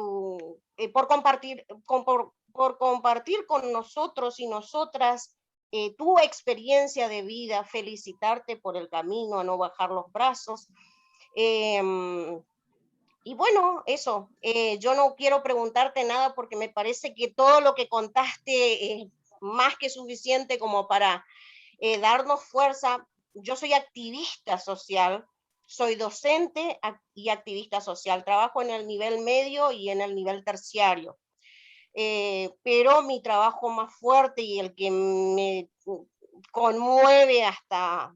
compartir, por compartir con nosotros y nosotras tu experiencia de vida, felicitarte por el camino, a no bajar los brazos. Y bueno, eso, yo no quiero preguntarte nada porque me parece que todo lo que contaste es más que suficiente como para darnos fuerza. Yo soy activista social, soy docente y activista social, trabajo en el nivel medio y en el nivel terciario. Pero mi trabajo más fuerte y el que me conmueve hasta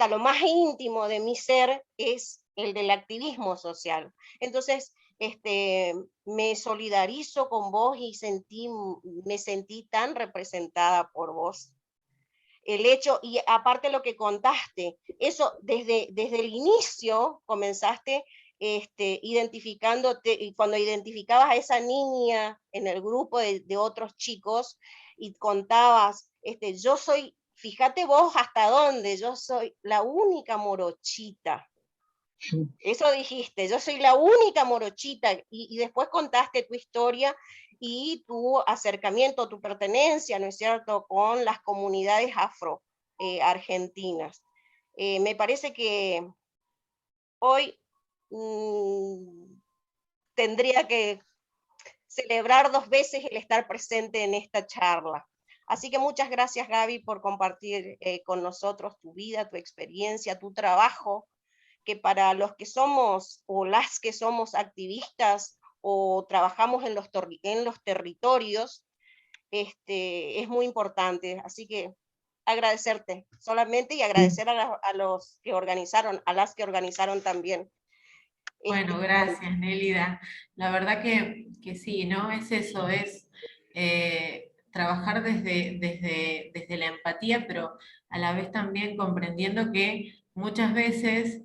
lo más íntimo de mi ser es el del activismo social. Entonces, me solidarizo con vos y me sentí tan representada por vos. El hecho, y aparte lo que contaste, eso desde el inicio comenzaste identificándote, y cuando identificabas a esa niña en el grupo de otros chicos y contabas, yo soy, fíjate vos hasta dónde, yo soy la única morochita. Eso dijiste, yo soy la única morochita, y después contaste tu historia y tu acercamiento, tu pertenencia, ¿no es cierto?, con las comunidades afro argentinas. Me parece que hoy tendría que celebrar 2 veces el estar presente en esta charla. Así que muchas gracias, Gaby, por compartir con nosotros tu vida, tu experiencia, tu trabajo, que para los que somos o las que somos activistas o trabajamos en los territorios, es muy importante. Así que agradecerte solamente y agradecer a los que organizaron, a las que organizaron también. Bueno, gracias, Nélida. La verdad que sí, ¿no? Es eso, es trabajar desde la empatía, pero a la vez también comprendiendo que muchas veces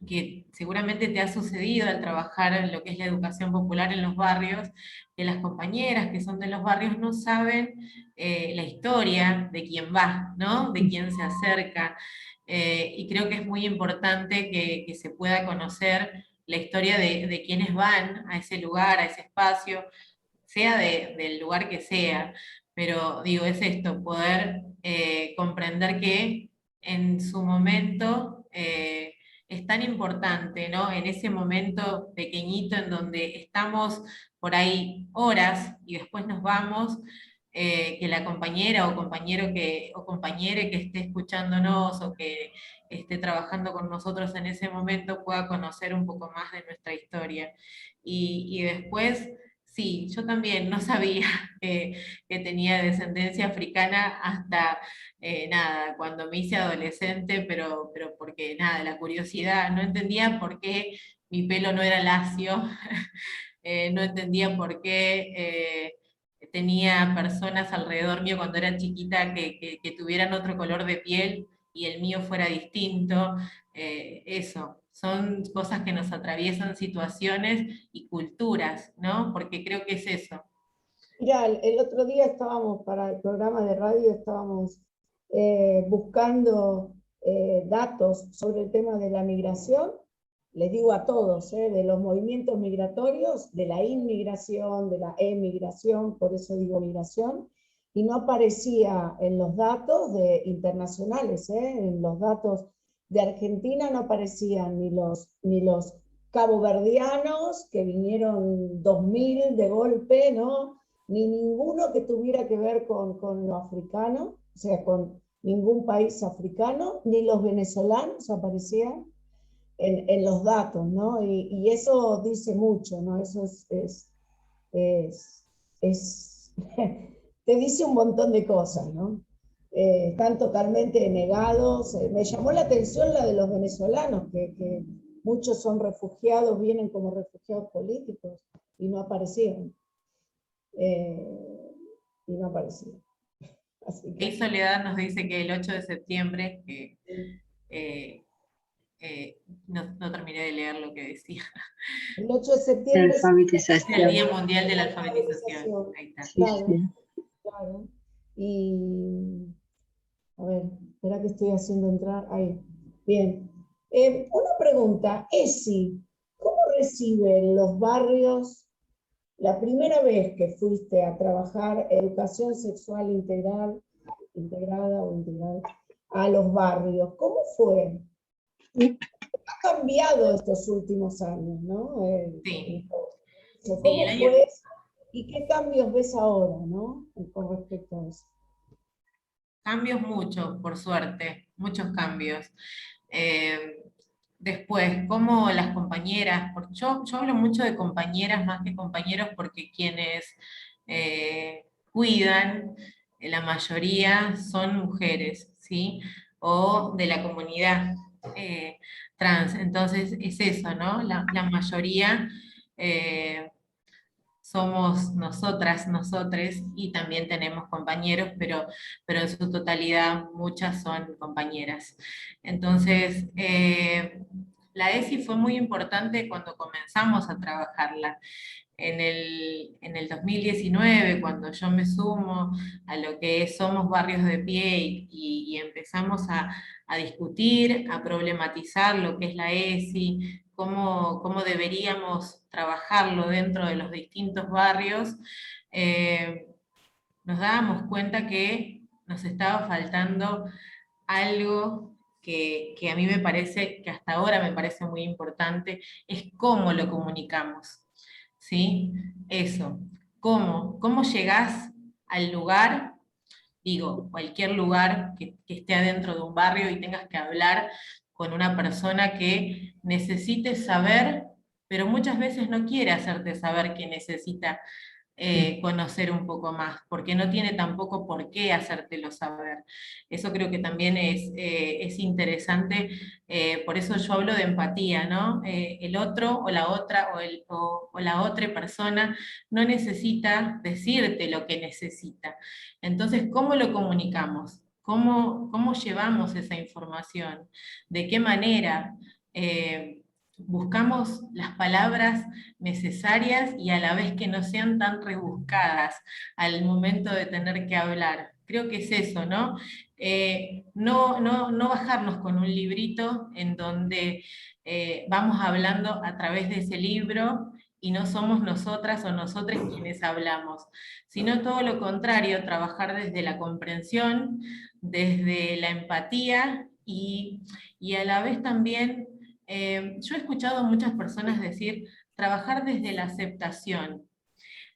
que seguramente te ha sucedido al trabajar en lo que es la educación popular en los barrios, que las compañeras que son de los barrios no saben la historia de quién va, ¿no? De quién se acerca. Y creo que es muy importante que se pueda conocer la historia de quienes van a ese lugar, a ese espacio, sea del lugar que sea. Pero digo, es esto, poder comprender que en su momento es tan importante, ¿no? En ese momento pequeñito en donde estamos por ahí horas y después nos vamos, que la compañera o compañero o compañere que esté escuchándonos o que esté trabajando con nosotros en ese momento pueda conocer un poco más de nuestra historia. Y después, sí, yo también no sabía que tenía descendencia africana hasta, nada, cuando me hice adolescente, pero porque, nada, la curiosidad, no entendía por qué mi pelo no era lacio, no entendía por qué tenía personas alrededor mío cuando era chiquita que tuvieran otro color de piel y el mío fuera distinto. Eso, son cosas que nos atraviesan situaciones y culturas, ¿no? Porque creo que es eso. Mira, el otro día estábamos para el programa de radio, estábamos buscando datos sobre el tema de la migración. Les digo a todos, de los movimientos migratorios, de la inmigración, de la emigración, por eso digo migración, y no aparecía en los datos internacionales, en los datos de Argentina no aparecían ni los caboverdianos, que vinieron 2000 de golpe, ¿no? Ni ninguno que tuviera que ver con lo africano, o sea, con ningún país africano, ni los venezolanos aparecían en los datos, ¿no? Y eso dice mucho, ¿no? Eso te dice un montón de cosas, ¿no? Están totalmente negados. Me llamó la atención la de los venezolanos, que muchos son refugiados, vienen como refugiados políticos y no aparecieron. Y no aparecieron. Y Soledad nos dice que el 8 de septiembre, no terminé de leer lo que decía. El 8 de septiembre es el Día Mundial de la Alfabetización. Ahí está. Claro, claro. Y, a ver, espera que estoy haciendo entrar, ahí. Bien. Una pregunta, Esi, ¿cómo reciben los barrios la primera vez que fuiste a trabajar educación sexual integrada o integral a los barrios? ¿Cómo fue? Ha cambiado estos últimos años, ¿no? Sí. ¿Cómo fue? ¿Y qué cambios ves ahora, ¿no? Con respecto a eso. Cambios muchos, por suerte, muchos cambios. Después, como las compañeras, porque yo hablo mucho de compañeras más que compañeros porque quienes cuidan, la mayoría son mujeres, ¿sí? O de la comunidad trans. Entonces es eso, ¿no? La mayoría somos nosotras, nosotres, y también tenemos compañeros, pero en su totalidad muchas son compañeras. Entonces, la ESI fue muy importante cuando comenzamos a trabajarla. En el 2019, cuando yo me sumo a lo que somos barrios de pie y empezamos a discutir, a problematizar lo que es la ESI, cómo deberíamos trabajarlo dentro de los distintos barrios, nos dábamos cuenta que nos estaba faltando algo que a mí me parece, que hasta ahora me parece muy importante, es cómo lo comunicamos. ¿Sí? Eso. ¿Cómo llegás al lugar? Digo, cualquier lugar que esté adentro de un barrio y tengas que hablar con una persona que necesite saber, pero muchas veces no quiere hacerte saber que necesita conocer un poco más, porque no tiene tampoco por qué hacértelo saber. Eso creo que también es interesante, por eso yo hablo de empatía, ¿no? El otro o la otra o la otra persona no necesita decirte lo que necesita. Entonces, ¿cómo lo comunicamos? ¿Cómo llevamos esa información? ¿De qué manera? Buscamos las palabras necesarias y a la vez que no sean tan rebuscadas al momento de tener que hablar. Creo que es eso, ¿no? No bajarnos con un librito en donde vamos hablando a través de ese libro y no somos nosotras o nosotros quienes hablamos, sino todo lo contrario, trabajar desde la comprensión, desde la empatía y a la vez también, yo he escuchado a muchas personas decir, trabajar desde la aceptación.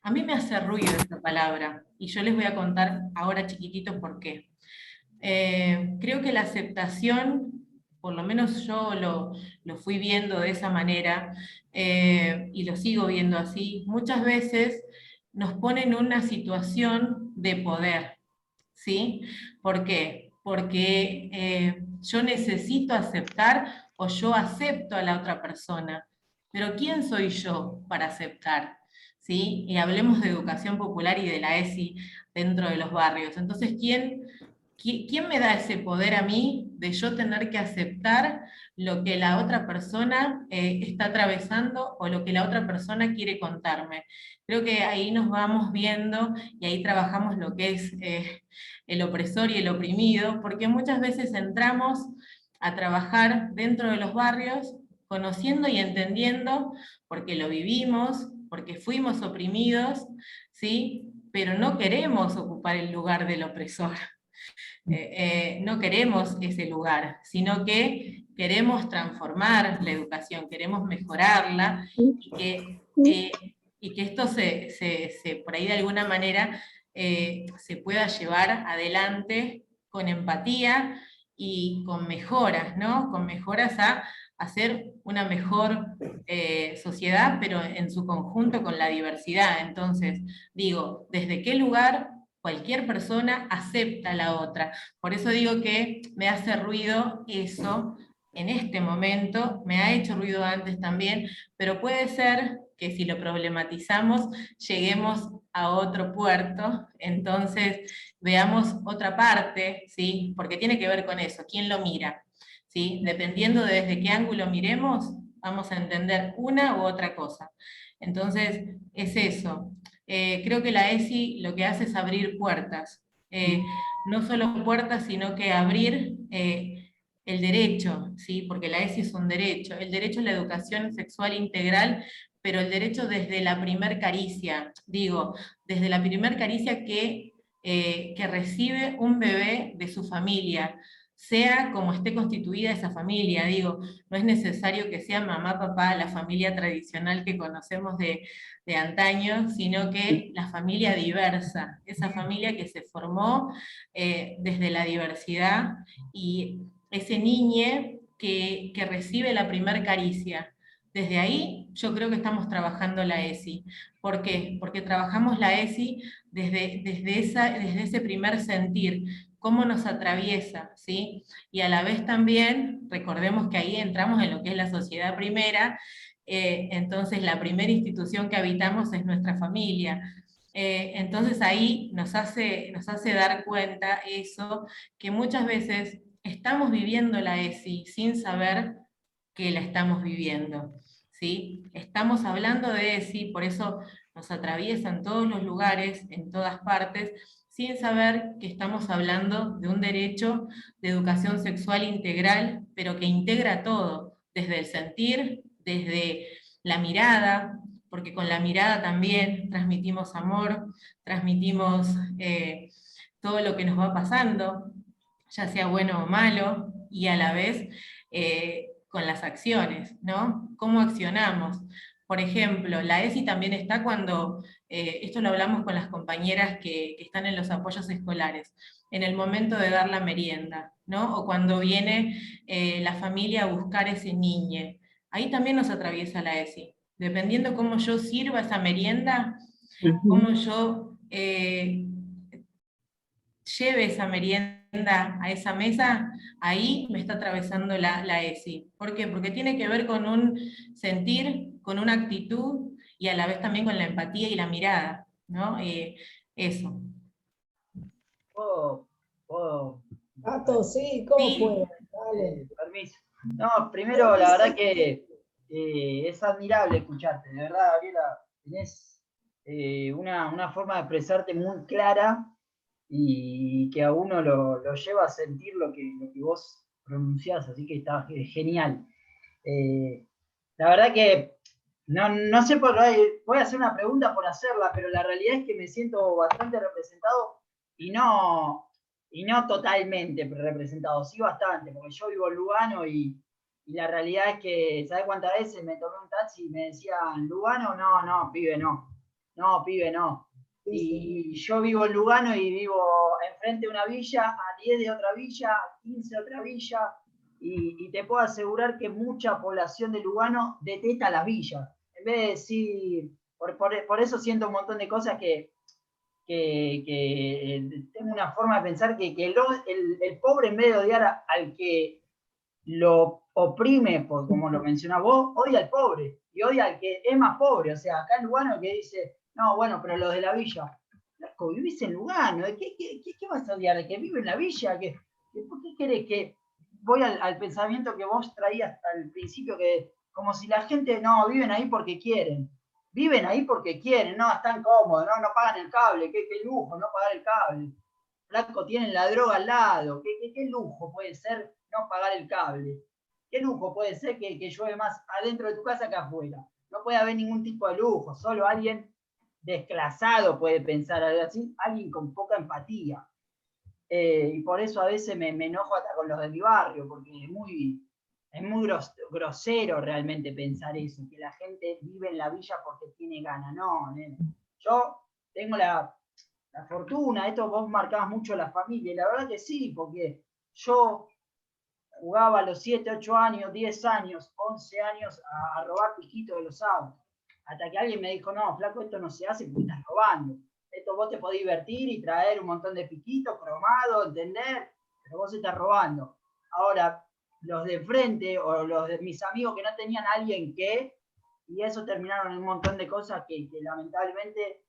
A mí me hace ruido esa palabra, y yo les voy a contar ahora chiquitito por qué. Creo que la aceptación, por lo menos yo lo fui viendo de esa manera, y lo sigo viendo así, muchas veces nos pone en una situación de poder, ¿sí? ¿Por qué? Porque yo necesito aceptar o yo acepto a la otra persona. Pero ¿quién soy yo para aceptar? ¿Sí? Y hablemos de educación popular y de la ESI dentro de los barrios. Entonces, ¿quién me da ese poder a mí de yo tener que aceptar lo que la otra persona está atravesando o lo que la otra persona quiere contarme? Creo que ahí nos vamos viendo y ahí trabajamos lo que es el opresor y el oprimido, porque muchas veces entramos a trabajar dentro de los barrios conociendo y entendiendo, porque lo vivimos, porque fuimos oprimidos, ¿sí? Pero no queremos ocupar el lugar del opresor. No queremos ese lugar, sino que queremos transformar la educación, queremos mejorarla y que esto por ahí de alguna manera se pueda llevar adelante con empatía y con mejoras, ¿no? Con mejoras a hacer una mejor sociedad, pero en su conjunto con la diversidad. Entonces, digo, ¿desde qué lugar cualquier persona acepta a la otra? Por eso digo que me hace ruido eso en este momento, me ha hecho ruido antes también, pero puede ser que si lo problematizamos lleguemos a otro puerto, entonces veamos otra parte, ¿sí? Porque tiene que ver con eso, ¿quién lo mira? ¿Sí? Dependiendo de desde qué ángulo miremos, vamos a entender una u otra cosa. Entonces, es eso. Creo que la ESI lo que hace es abrir puertas. No solo puertas, sino que abrir el derecho, ¿sí? Porque la ESI es un derecho. El derecho a la educación sexual integral, pero el derecho desde la primer caricia. Digo, desde la primer caricia que recibe un bebé de su familia, sea como esté constituida esa familia. Digo, no es necesario que sea mamá, papá, la familia tradicional que conocemos de antaño, sino que la familia diversa, esa familia que se formó desde la diversidad, y ese niño que recibe la primer caricia. Desde ahí yo creo que estamos trabajando la ESI. ¿Por qué? Porque trabajamos la ESI desde ese primer sentir, cómo nos atraviesa, ¿sí? Y a la vez también, recordemos que ahí entramos en lo que es la sociedad primera, entonces la primera institución que habitamos es nuestra familia. Entonces ahí nos hace dar cuenta eso, que muchas veces estamos viviendo la ESI sin saber que la estamos viviendo, ¿sí? Estamos hablando de ESI, por eso nos atraviesa en todos los lugares, en todas partes, sin saber que estamos hablando de un derecho de educación sexual integral, pero que integra todo, desde el sentir, desde la mirada, porque con la mirada también transmitimos amor, transmitimos todo lo que nos va pasando, ya sea bueno o malo, y a la vez con las acciones, ¿no? ¿Cómo accionamos? Por ejemplo, la ESI también está cuando, esto lo hablamos con las compañeras que están en los apoyos escolares, en el momento de dar la merienda, ¿no? O cuando viene la familia a buscar ese niño. Ahí también nos atraviesa la ESI. Dependiendo cómo yo sirva esa merienda, cómo yo lleve esa merienda a esa mesa, ahí me está atravesando la ESI. ¿Por qué? Porque tiene que ver con un sentir, con una actitud, y a la vez también con la empatía y la mirada, ¿no? Eso. ¿Puedo? Pato, sí, ¿cómo Sí. fue? Dale. Permiso. No, primero, la verdad que es admirable escucharte, de verdad, Gabriela, tenés una forma de expresarte muy clara y que a uno lo lleva a sentir lo que vos pronunciás, así que está genial. La verdad que no sé por qué, voy a hacer una pregunta por hacerla, pero la realidad es que me siento bastante representado y no y no totalmente representado, sí bastante, porque yo vivo en Lugano y la realidad es que, ¿sabes cuántas veces me tomé un taxi y me decían, Lugano? No, pibe, no. No, pibe, no. Y yo vivo en Lugano y vivo enfrente de una villa, a 10 de otra villa, a 15 de otra villa, y te puedo asegurar que mucha población de Lugano detesta las villas. En vez de decir, por eso siento un montón de cosas que tengo una forma de pensar que el pobre, en vez de odiar al que lo oprime, como lo mencionás vos, odia al pobre y odia al que es más pobre. O sea, acá en Lugano que dice, no, bueno, pero los de la villa, loco, vivís en Lugano, ¿qué vas a odiar? ¿De que vive en la villa? ¿Por qué querés que...? Voy al pensamiento que vos traías al principio, que como si la gente, no, viven ahí porque quieren. Viven ahí porque quieren, no, están cómodos, no pagan el cable, qué lujo no pagar el cable. Flaco, tienen la droga al lado, ¿qué lujo puede ser no pagar el cable? ¿Qué lujo puede ser que llueve más adentro de tu casa que afuera? No puede haber ningún tipo de lujo, solo alguien desclasado puede pensar algo así, alguien con poca empatía. Y por eso a veces me enojo hasta con los de mi barrio, porque es muy grosero realmente pensar eso, que la gente vive en la villa porque tiene ganas. No, nene. Yo tengo la fortuna, esto vos marcabas mucho la familia, y la verdad que sí, porque yo jugaba a los 7, 8 años, 10 años, 11 años a robar pijitos de los autos. Hasta que alguien me dijo, no, flaco, esto no se hace porque estás robando. Esto vos te podés divertir y traer un montón de piquitos cromados, entender, pero vos estás robando. Ahora, los de frente o los de mis amigos que no tenían a alguien que, y eso terminaron en un montón de cosas que lamentablemente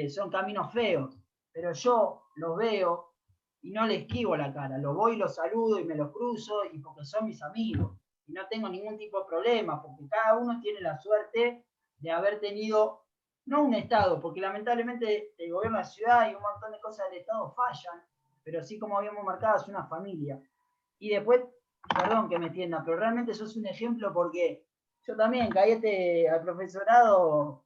son caminos feos. Pero yo los veo y no les esquivo la cara, los voy y los saludo y me los cruzo, y porque son mis amigos, y no tengo ningún tipo de problema, porque cada uno tiene la suerte de haber tenido, no un Estado, porque lamentablemente el gobierno de la ciudad y un montón de cosas del Estado fallan, pero sí, como habíamos marcado, es una familia. Y después, perdón que me entienda, pero realmente sos un ejemplo, porque yo también caí al profesorado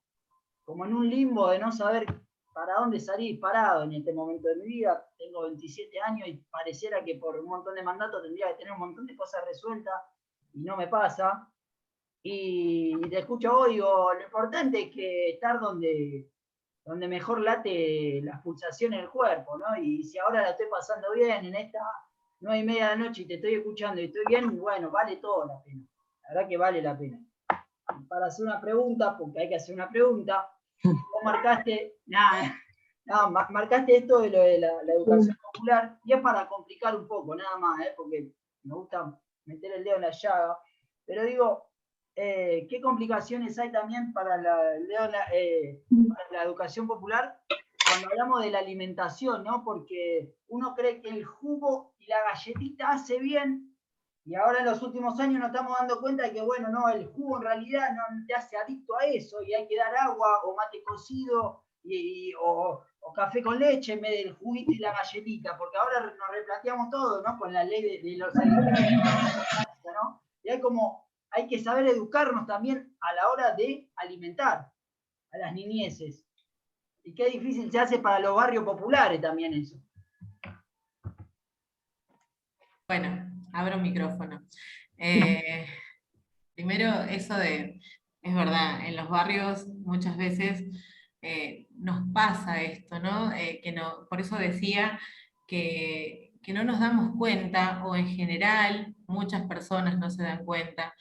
como en un limbo de no saber para dónde salir parado en este momento de mi vida. Tengo 27 años y pareciera que por un montón de mandatos tendría que tener un montón de cosas resueltas y no me pasa. Y te escucho hoy, digo, lo importante es que estar donde mejor late las pulsaciones del cuerpo, ¿no? Y si ahora la estoy pasando bien en esta 9:30 de la noche y te estoy escuchando y estoy bien, bueno, vale todo la pena. La verdad que vale la pena. Para hacer una pregunta, porque hay que hacer una pregunta, vos marcaste, marcaste esto de lo de la educación popular, y es para complicar un poco, nada más, porque me gusta meter el dedo en la llaga, pero digo, ¿qué complicaciones hay también para la educación popular cuando hablamos de la alimentación, ¿no? Porque uno cree que el jugo y la galletita hace bien, y ahora en los últimos años nos estamos dando cuenta de que, bueno, no, el jugo en realidad no te hace adicto a eso, y hay que dar agua o mate cocido o café con leche en vez del juguito y la galletita, porque ahora nos replanteamos todo, ¿no? Con la ley de los alimentos, ¿no? Y hay que saber educarnos también a la hora de alimentar a las niñeces. Y qué difícil se hace para los barrios populares también eso. Bueno, abro micrófono. Primero, eso es verdad, en los barrios muchas veces nos pasa esto, ¿no? Por eso decía que no nos damos cuenta, o en general muchas personas no se dan cuenta,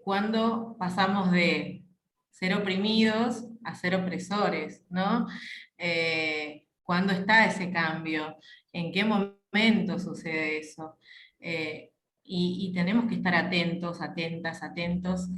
cuando pasamos de ser oprimidos a ser opresores, ¿no? ¿Cuándo está ese cambio? ¿En qué momento sucede eso? Y tenemos que estar atentos, atentas, atentos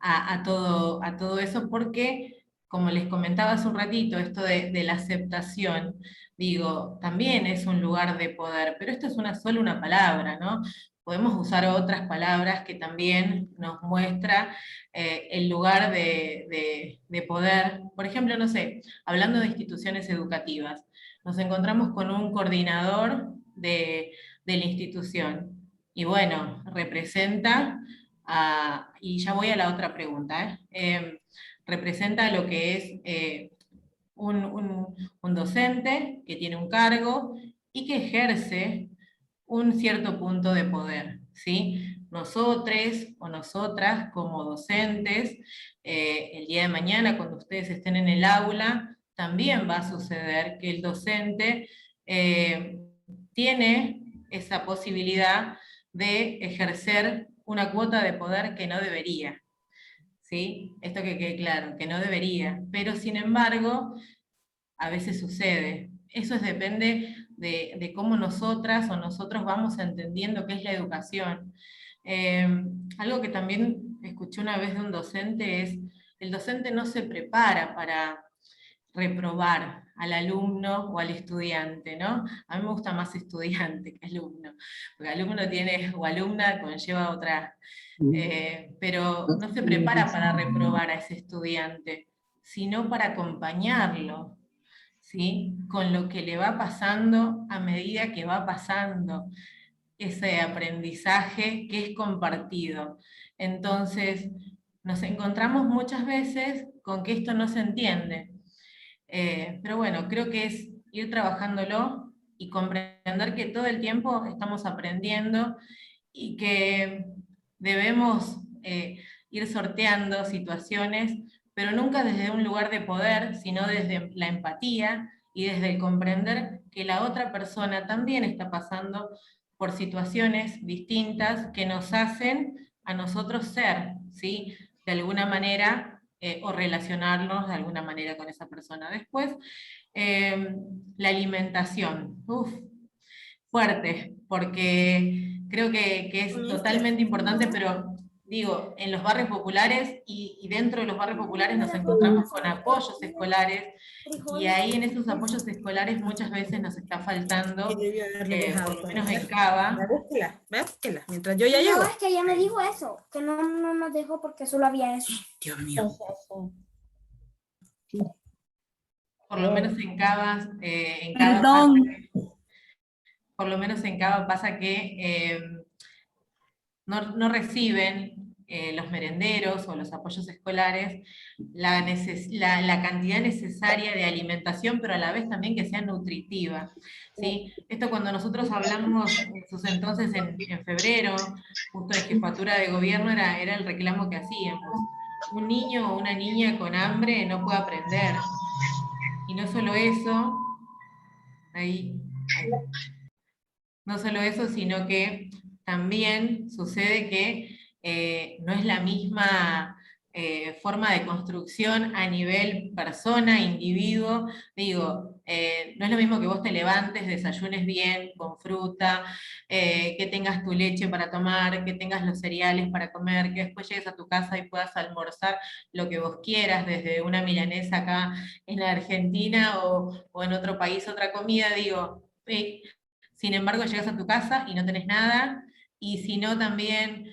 a todo eso, porque, como les comentaba hace un ratito, esto de la aceptación, digo, también es un lugar de poder, pero esto es solo una palabra, ¿no? Podemos usar otras palabras que también nos muestra el lugar de poder. Por ejemplo, no sé, hablando de instituciones educativas, nos encontramos con un coordinador de la institución. Y bueno, representa, y ya voy a la otra pregunta, representa lo que es un docente que tiene un cargo y que ejerce un cierto punto de poder, ¿sí? Nosotros o nosotras como docentes, el día de mañana cuando ustedes estén en el aula, también va a suceder que el docente tiene esa posibilidad de ejercer una cuota de poder que no debería, ¿sí? Esto que quede claro, que no debería, pero sin embargo, a veces sucede. Eso depende de cómo nosotras o nosotros vamos entendiendo qué es la educación. Algo que también escuché una vez de un docente es, el docente no se prepara para reprobar al alumno o al estudiante, ¿no? A mí me gusta más estudiante que alumno, porque alumno tiene, o alumna conlleva otra, pero no se prepara para reprobar a ese estudiante, sino para acompañarlo, ¿sí? Con lo que le va pasando a medida que va pasando ese aprendizaje que es compartido. Entonces, nos encontramos muchas veces con que esto no se entiende. Pero bueno, creo que es ir trabajándolo y comprender que todo el tiempo estamos aprendiendo y que debemos ir sorteando situaciones, pero nunca desde un lugar de poder, sino desde la empatía y desde el comprender que la otra persona también está pasando por situaciones distintas que nos hacen a nosotros ser, ¿sí? De alguna manera, o relacionarnos de alguna manera con esa persona. Después, la alimentación. Uf, fuerte, porque creo que es totalmente importante, pero digo, en los barrios populares y dentro de los barrios populares nos encontramos con apoyos escolares, y ahí en esos apoyos escolares muchas veces nos está faltando, por lo menos en Cava. Búsquela, mientras yo ya llego. No, es que ella me dijo eso, que no nos dejó porque solo había eso. Dios mío. Por lo menos en Cava, por lo menos en Cava pasa que no reciben los merenderos o los apoyos escolares la cantidad necesaria de alimentación, pero a la vez también que sea nutritiva, ¿sí? Esto cuando nosotros hablamos en sus entonces en febrero, justo de jefatura de gobierno, era el reclamo que hacíamos. Un niño o una niña con hambre no puede aprender. Y no solo eso, no solo eso, sino que también sucede que no es la misma forma de construcción a nivel persona, individuo. Digo, no es lo mismo que vos te levantes, desayunes bien, con fruta, que tengas tu leche para tomar, que tengas los cereales para comer, que después llegues a tu casa y puedas almorzar lo que vos quieras, desde una milanesa acá en la Argentina o en otro país otra comida. Digo, sin embargo, llegas a tu casa y no tenés nada, y si no también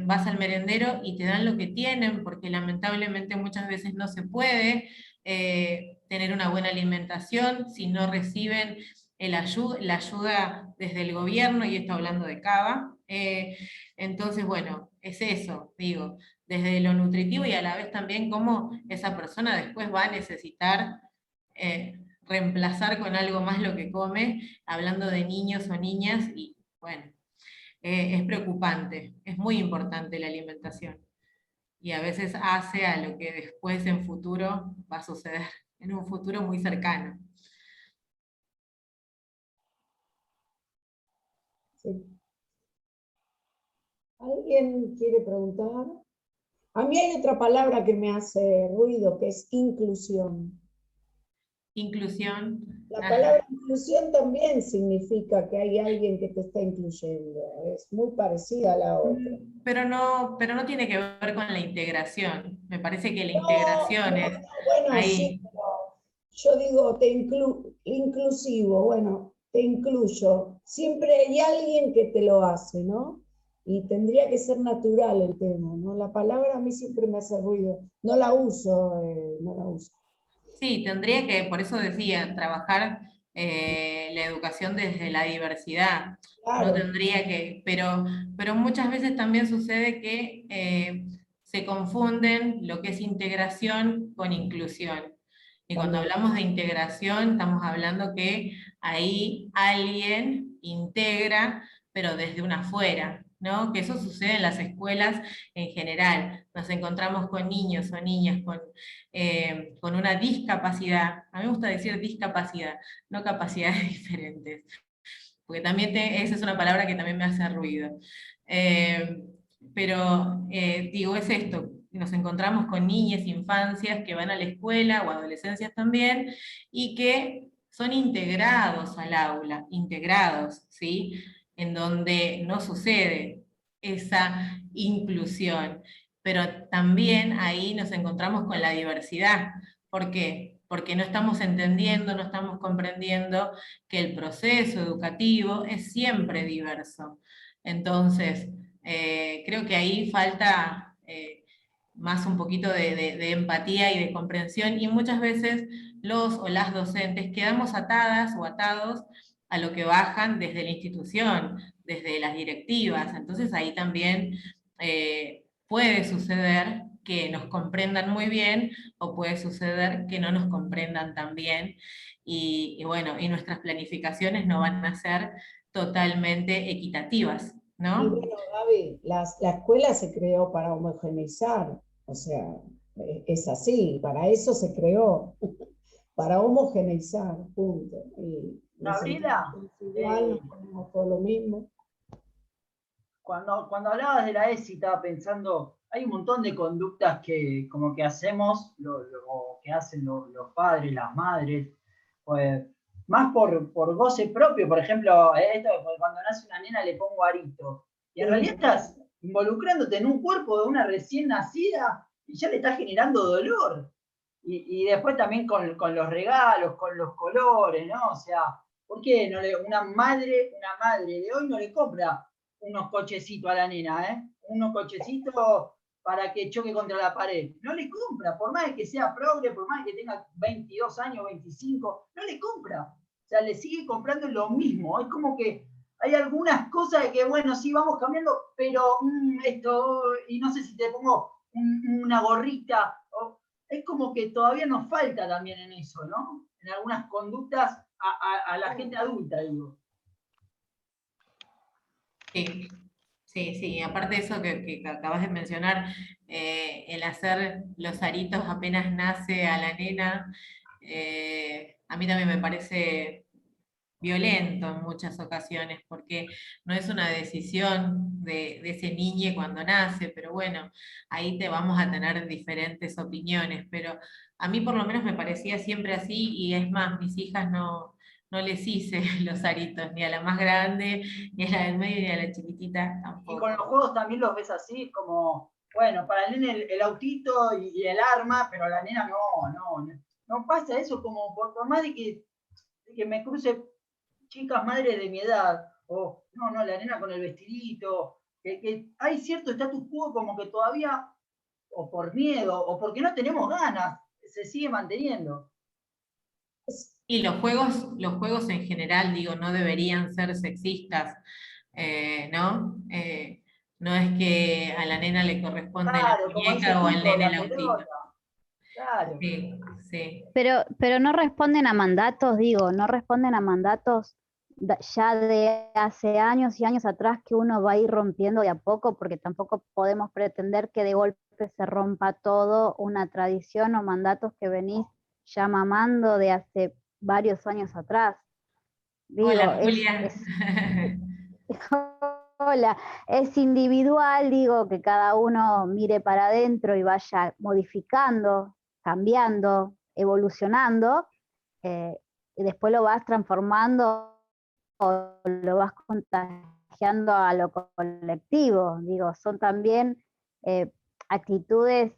vas al merendero y te dan lo que tienen, porque lamentablemente muchas veces no se puede tener una buena alimentación si no reciben la ayuda desde el gobierno, y esto hablando de Cava. Entonces, bueno, es eso, digo, desde lo nutritivo y a la vez también cómo esa persona después va a necesitar reemplazar con algo más lo que come, hablando de niños o niñas, y bueno, es preocupante, es muy importante la alimentación, y a veces hace a lo que después en futuro va a suceder, en un futuro muy cercano. Sí. ¿Alguien quiere preguntar? A mí hay otra palabra que me hace ruido, que es inclusión. Inclusión. La palabra inclusión también significa que hay alguien que te está incluyendo. Es muy parecida a la otra. Pero no tiene que ver con la integración. Me parece que la integración es... Bueno, ahí. sí, pero yo digo, inclusivo, bueno, te incluyo. Siempre hay alguien que te lo hace, ¿no? Y tendría que ser natural el tema, ¿no? La palabra a mí siempre me hace ruido. No la uso, no la uso. Sí, tendría que, por eso decía, trabajar la educación desde la diversidad. Claro. No tendría que, pero muchas veces también sucede que se confunden lo que es integración con inclusión. Y cuando hablamos de integración, estamos hablando que ahí alguien integra, pero desde un afuera, ¿no? Que eso sucede en las escuelas en general. Nos encontramos con niños o niñas con una discapacidad, a mí me gusta decir discapacidad, no capacidades diferentes, porque también esa es una palabra que también me hace ruido. Pero digo, es esto, nos encontramos con niñas, infancias que van a la escuela, o adolescencias también, y que son integrados al aula, integrados, ¿sí? En donde no sucede esa inclusión. Pero también ahí nos encontramos con la diversidad. ¿Por qué? Porque no estamos entendiendo, no estamos comprendiendo que el proceso educativo es siempre diverso. Entonces, creo que ahí falta más un poquito de empatía y de comprensión, y muchas veces los o las docentes quedamos atadas o atados a lo que bajan desde la institución, desde las directivas. Entonces ahí también puede suceder que nos comprendan muy bien, o puede suceder que no nos comprendan tan bien, y bueno, y nuestras planificaciones no van a ser totalmente equitativas, Y ¿no? bueno, Gaby, la escuela se creó para homogeneizar, o sea, es así, para eso se creó, para homogeneizar, punto. Y nos sentimos Gabriela, todos igual, nos ponemos todo lo mismo. cuando hablabas de la ESI, estaba pensando, hay un montón de conductas que como que hacemos, lo que hacen los padres, las madres, pues, más por goce propio. Por ejemplo, esto de cuando nace una nena le pongo arito. Y en realidad estás involucrándote en un cuerpo de una recién nacida y ya le estás generando dolor. Y después también con los regalos, con los colores, ¿no? O sea, ¿por qué una madre de hoy no le compra unos cochecitos a la nena, unos cochecitos para que choque contra la pared? No le compra, por más que sea progre, por más que tenga 22 años, 25, no le compra. O sea, le sigue comprando lo mismo. Es como que hay algunas cosas que, bueno, sí vamos cambiando, pero esto, y no sé si te pongo una gorrita, es como que todavía nos falta también en eso, ¿no? En algunas conductas a la gente adulta, digo. Sí, sí, sí. Aparte de eso que acabas de mencionar, el hacer los aritos apenas nace a la nena, a mí también me parece violento en muchas ocasiones, porque no es una decisión de ese niño cuando nace, pero bueno, ahí te vamos a tener diferentes opiniones, pero a mí por lo menos me parecía siempre así, y es más, mis hijas no les hice los aritos, ni a la más grande, ni a la del medio, ni a la chiquitita Y con los tampoco. juegos también los ves así, como, bueno, para el nene el autito y el arma, pero la nena no pasa eso, como por más de que me cruce chicas madres de mi edad, o no, la nena con el vestidito, que hay cierto status quo como que todavía, o por miedo, o porque no tenemos ganas, se sigue manteniendo. Y los juegos en general, digo, no deberían ser sexistas, ¿no? No es que a la nena le corresponde la Claro, como dice muñeca o al Pico, nene el la autito. pelota, claro. Sí, sí. Pero no responden a mandatos, digo, no responden a mandatos ya de hace años y años atrás que uno va a ir rompiendo de a poco, porque tampoco podemos pretender que de golpe se rompa todo, una tradición o mandatos que venís ya mamando de hace varios años atrás. Digo, Hola, Julia. hola, es individual, digo, que cada uno mire para adentro y vaya modificando, cambiando, evolucionando, y después lo vas transformando o lo vas contagiando a lo colectivo. Digo, son también actitudes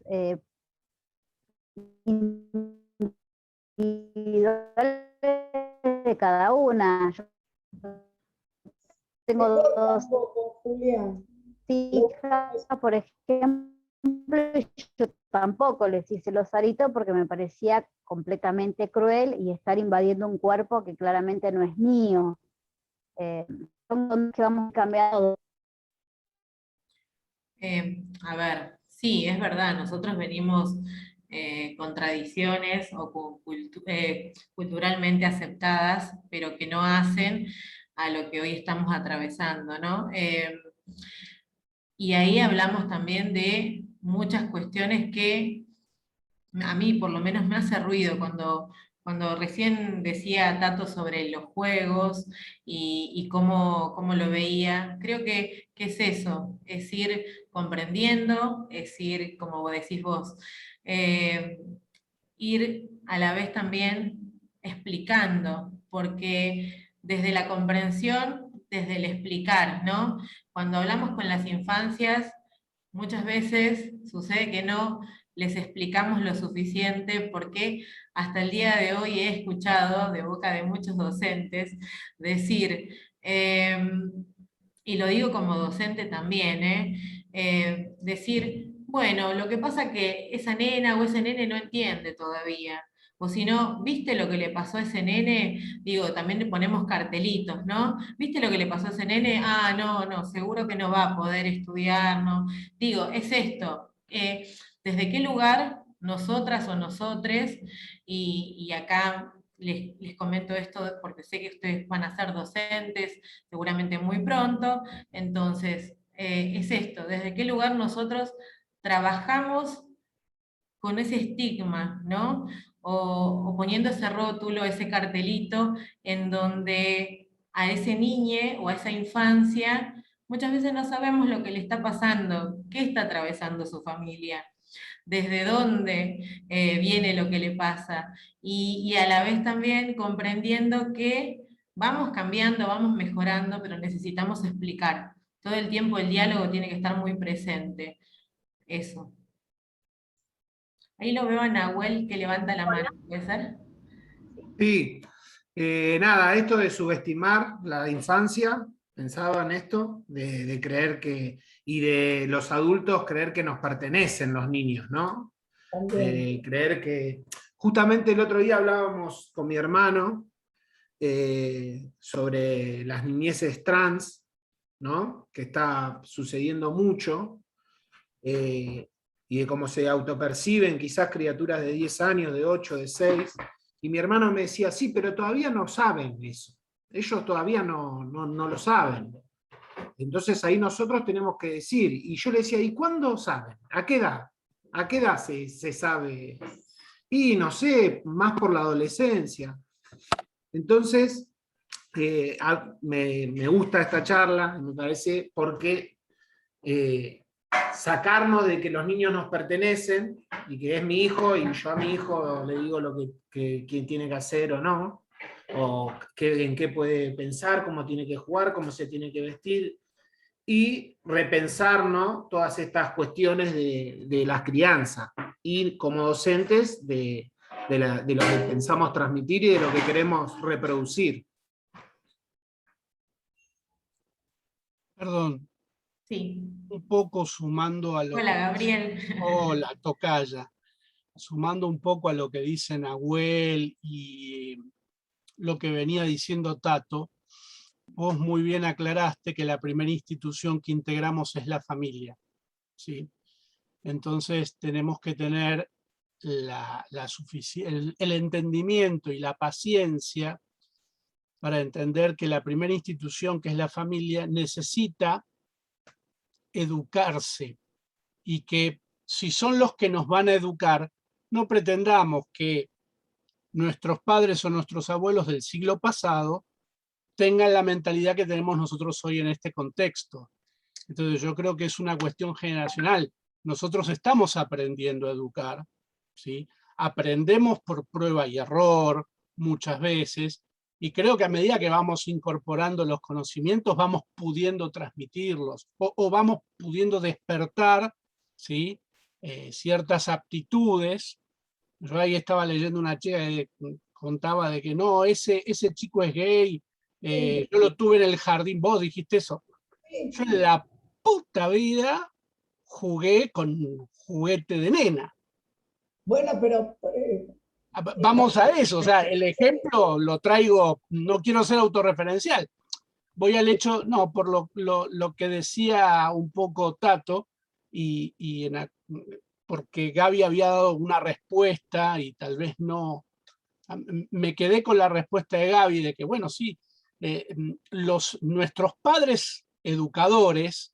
individuales de cada una. Yo tengo dos hijas, por ejemplo, y yo tampoco les hice los aritos porque me parecía completamente cruel y estar invadiendo un cuerpo que claramente no es mío. Son que vamos cambiando. A ver, sí, es verdad, nosotros venimos con tradiciones o culturalmente aceptadas, pero que no hacen a lo que hoy estamos atravesando, ¿no? Y ahí hablamos también de muchas cuestiones que a mí por lo menos me hace ruido cuando recién decía Tato sobre los juegos y cómo lo veía. Creo que es eso, es ir comprendiendo, es ir, como vos decís vos, ir a la vez también explicando, porque desde la comprensión, desde el explicar, ¿no? Cuando hablamos con las infancias, muchas veces sucede que no les explicamos lo suficiente, porque hasta el día de hoy he escuchado de boca de muchos docentes decir, y lo digo como docente también, decir, bueno, lo que pasa que esa nena o ese nene no entiende todavía. O si no, ¿viste lo que le pasó a ese nene? Digo, también le ponemos cartelitos, ¿no? ¿Viste lo que le pasó a ese nene? Ah, no, seguro que no va a poder estudiar, ¿no? Digo, es esto. ¿Desde qué lugar nosotras o nosotres, y acá les comento esto porque sé que ustedes van a ser docentes seguramente muy pronto, entonces es esto, ¿desde qué lugar nosotros trabajamos con ese estigma, ¿no? O poniendo ese rótulo, ese cartelito, en donde a ese niño o a esa infancia muchas veces no sabemos lo que le está pasando, qué está atravesando su familia, desde dónde viene lo que le pasa, y a la vez también comprendiendo que vamos cambiando, vamos mejorando, pero necesitamos explicar. Todo el tiempo el diálogo tiene que estar muy presente. Eso. Ahí lo veo a Nahuel que levanta la mano, ¿puede ser? Sí, nada, esto de subestimar la infancia, pensaba en esto, de creer que, y de los adultos creer que nos pertenecen los niños, ¿no? Creer que, justamente el otro día hablábamos con mi hermano sobre las niñeces trans, ¿no? Que está sucediendo mucho, y de cómo se autoperciben quizás criaturas de 10 años, de 8, de 6, y mi hermano me decía, sí, pero todavía no saben eso, ellos todavía no lo saben. Entonces ahí nosotros tenemos que decir, y yo le decía, ¿y cuándo saben? ¿A qué edad? ¿A qué edad se sabe? Y no sé, más por la adolescencia. Entonces, me gusta esta charla, me parece, porque sacarnos de que los niños nos pertenecen, y que es mi hijo, y yo a mi hijo le digo lo que tiene que hacer o no, o en qué puede pensar, cómo tiene que jugar, cómo se tiene que vestir, y repensar, ¿no?, todas estas cuestiones de las crianzas, y como docentes de lo que pensamos transmitir y de lo que queremos reproducir. Perdón. Sí. Un poco sumando a lo Hola, Gabriel. Hola, tocaya. Sumando un poco a lo que dice Nahuel y lo que venía diciendo Tato, vos muy bien aclaraste que la primera institución que integramos es la familia, ¿sí? Entonces tenemos que tener el entendimiento y la paciencia para entender que la primera institución, que es la familia, necesita educarse, y que si son los que nos van a educar, no pretendamos que nuestros padres o nuestros abuelos del siglo pasado tengan la mentalidad que tenemos nosotros hoy en este contexto. Entonces yo creo que es una cuestión generacional. Nosotros estamos aprendiendo a educar, ¿sí? Aprendemos por prueba y error muchas veces, y creo que a medida que vamos incorporando los conocimientos, vamos pudiendo transmitirlos, o vamos pudiendo despertar, ¿sí?, ciertas aptitudes. Yo ahí estaba leyendo una chica que contaba de que no, ese chico es gay, yo lo tuve en el jardín. ¿Vos dijiste eso? Yo en la puta vida jugué con juguete de nena. Bueno, pero... Vamos a eso, o sea, el ejemplo lo traigo, no quiero ser autorreferencial. Voy al hecho, no, por lo que decía un poco Tato, y porque Gaby había dado una respuesta y tal vez no, me quedé con la respuesta de Gaby de que, bueno, sí, nuestros padres educadores,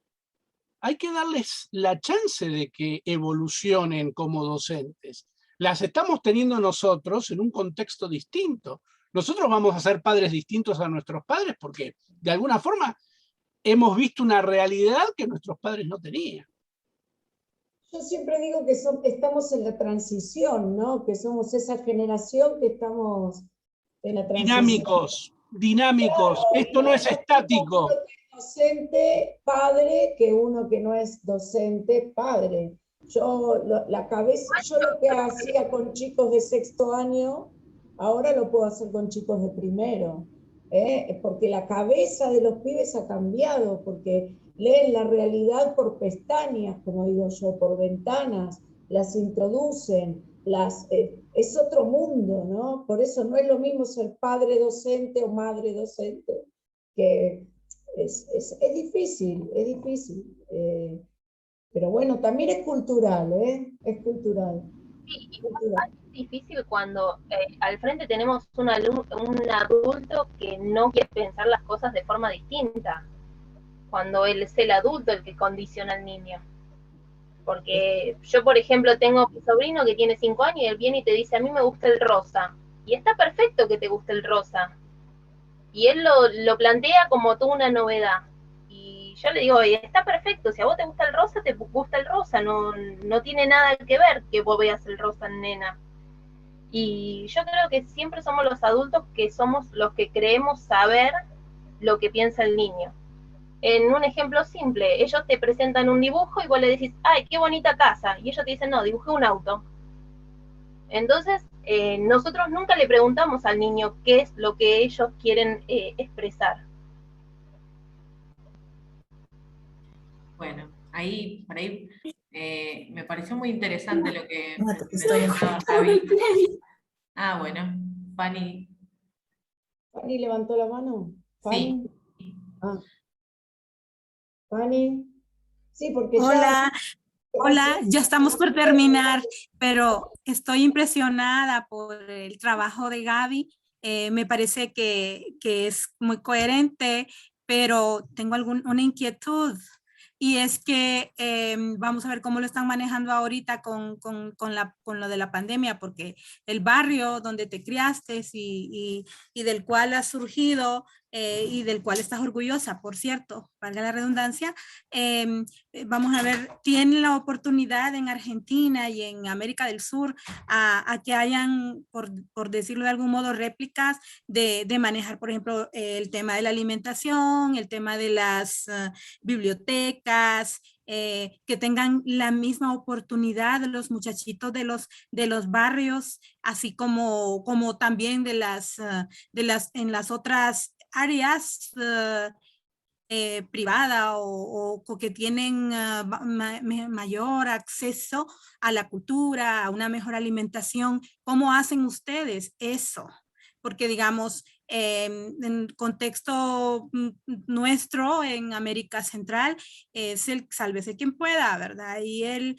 hay que darles la chance de que evolucionen como docentes. Las estamos teniendo nosotros en un contexto distinto. Nosotros vamos a ser padres distintos a nuestros padres porque, de alguna forma, hemos visto una realidad que nuestros padres no tenían. Yo siempre digo que estamos en la transición, ¿no? Que somos esa generación que estamos en la transición. Dinámicos. Claro, esto no es estático. Uno que es docente, padre, que uno que no es docente, padre. Yo lo que hacía con chicos de 6º año, ahora lo puedo hacer con chicos de 1º. Porque la cabeza de los pibes ha cambiado, porque leen la realidad por pestañas, como digo yo, por ventanas, las introducen, es otro mundo, ¿no? Por eso no es lo mismo ser padre docente o madre docente, que es difícil, es difícil. Pero bueno, también es cultural, es cultural. Sí, es difícil cuando al frente tenemos un adulto que no quiere pensar las cosas de forma distinta, cuando él es el adulto el que condiciona al niño. Porque yo, por ejemplo, tengo mi sobrino que tiene 5 años y él viene y te dice, a mí me gusta el rosa. Y está perfecto que te guste el rosa. Y él lo plantea como toda una novedad. Y yo le digo, oye, está perfecto, si a vos te gusta el rosa, te gusta el rosa, no tiene nada que ver que vos veas el rosa, nena. Y yo creo que siempre somos los adultos que somos los que creemos saber lo que piensa el niño. En un ejemplo simple, ellos te presentan un dibujo y vos le decís, ¡ay, qué bonita casa! Y ellos te dicen, no, dibujé un auto. Entonces, nosotros nunca le preguntamos al niño qué es lo que ellos quieren expresar. Bueno, por ahí me pareció muy interesante lo que mencionaba Javi. Ah, bueno, Fanny. ¿Fanny levantó la mano? ¿Fanny? Sí. Ah. Fanny. Sí, porque Hola. ya... Hola, ya estamos por terminar, pero estoy impresionada por el trabajo de Gaby. Me parece que es muy coherente, pero tengo una inquietud. Y es que vamos a ver cómo lo están manejando ahorita con lo de la pandemia, porque el barrio donde te criaste y del cual has surgido y del cual estás orgullosa, por cierto, valga la redundancia, vamos a ver, tienen la oportunidad en Argentina y en América del Sur a que hayan, por decirlo de algún modo, réplicas de manejar, por ejemplo, el tema de la alimentación, el tema de las bibliotecas, que tengan la misma oportunidad de los muchachitos de los barrios, así como también en las otras áreas privada o que tienen mayor acceso a la cultura, a una mejor alimentación. ¿Cómo hacen ustedes eso? Porque digamos, en contexto nuestro en América Central es el sálvese quien pueda, ¿verdad? Y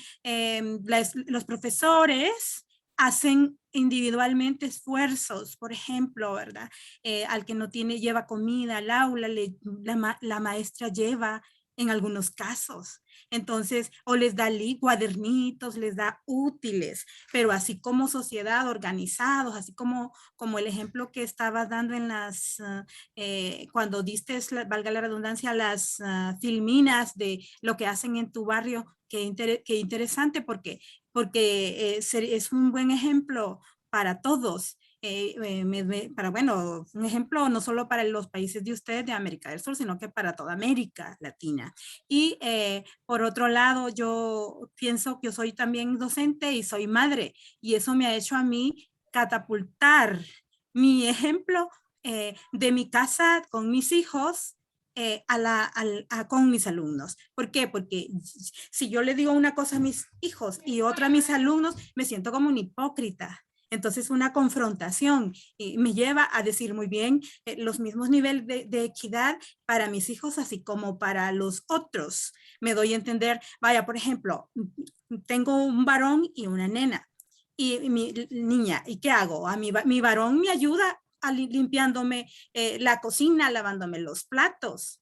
los profesores hacen individualmente esfuerzos, por ejemplo, ¿verdad? Al que no lleva comida al aula, la maestra lleva en algunos casos. Entonces, o les da cuadernitos, les da útiles, pero así como sociedad, organizados, así como el ejemplo que estabas dando en cuando diste, valga la redundancia, las filminas de lo que hacen en tu barrio, qué interesante, porque es un buen ejemplo para todos. Un ejemplo no solo para los países de ustedes de América del Sur, sino que para toda América Latina. Y por otro lado, yo pienso que yo soy también docente y soy madre, y eso me ha hecho a mí catapultar mi ejemplo de mi casa con mis hijos con mis alumnos. ¿Por qué? Porque si yo le digo una cosa a mis hijos y otra a mis alumnos, me siento como un hipócrita. Entonces una confrontación y me lleva a decir muy bien los mismos niveles de equidad para mis hijos así como para los otros. Me doy a entender, vaya, por ejemplo, tengo un varón y una nena y mi niña, ¿y qué hago? Mi varón me ayuda limpiándome la cocina, lavándome los platos,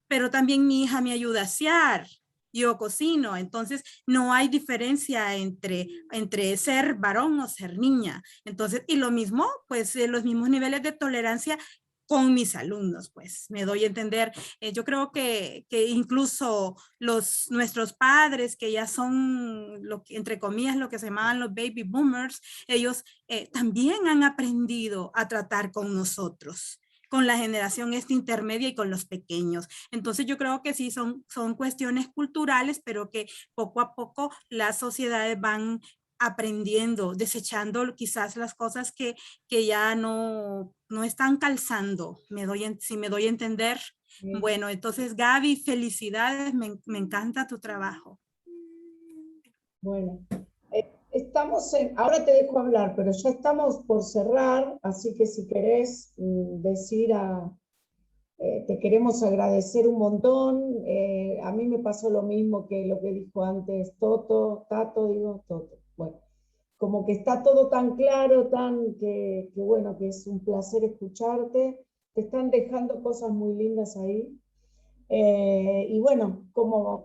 pero también mi hija me ayuda a asear. Yo cocino, entonces no hay diferencia entre ser varón o ser niña. Entonces, y lo mismo, pues los mismos niveles de tolerancia con mis alumnos, pues me doy a entender. Yo creo que incluso nuestros padres, que ya son, entre comillas, lo que se llamaban los baby boomers, ellos también han aprendido a tratar con nosotros, con la generación intermedia y con los pequeños. Entonces yo creo que sí son cuestiones culturales, pero que poco a poco las sociedades van aprendiendo, desechando quizás las cosas que ya no están calzando, si me doy a entender. Bueno, entonces Gaby, felicidades, me encanta tu trabajo. Bueno, ahora te dejo hablar, pero ya estamos por cerrar, así que si querés decir te queremos agradecer un montón. A mí me pasó lo mismo que lo que dijo antes Tato. Bueno, como que está todo tan claro, que bueno, que es un placer escucharte. Te están dejando cosas muy lindas ahí. Y bueno,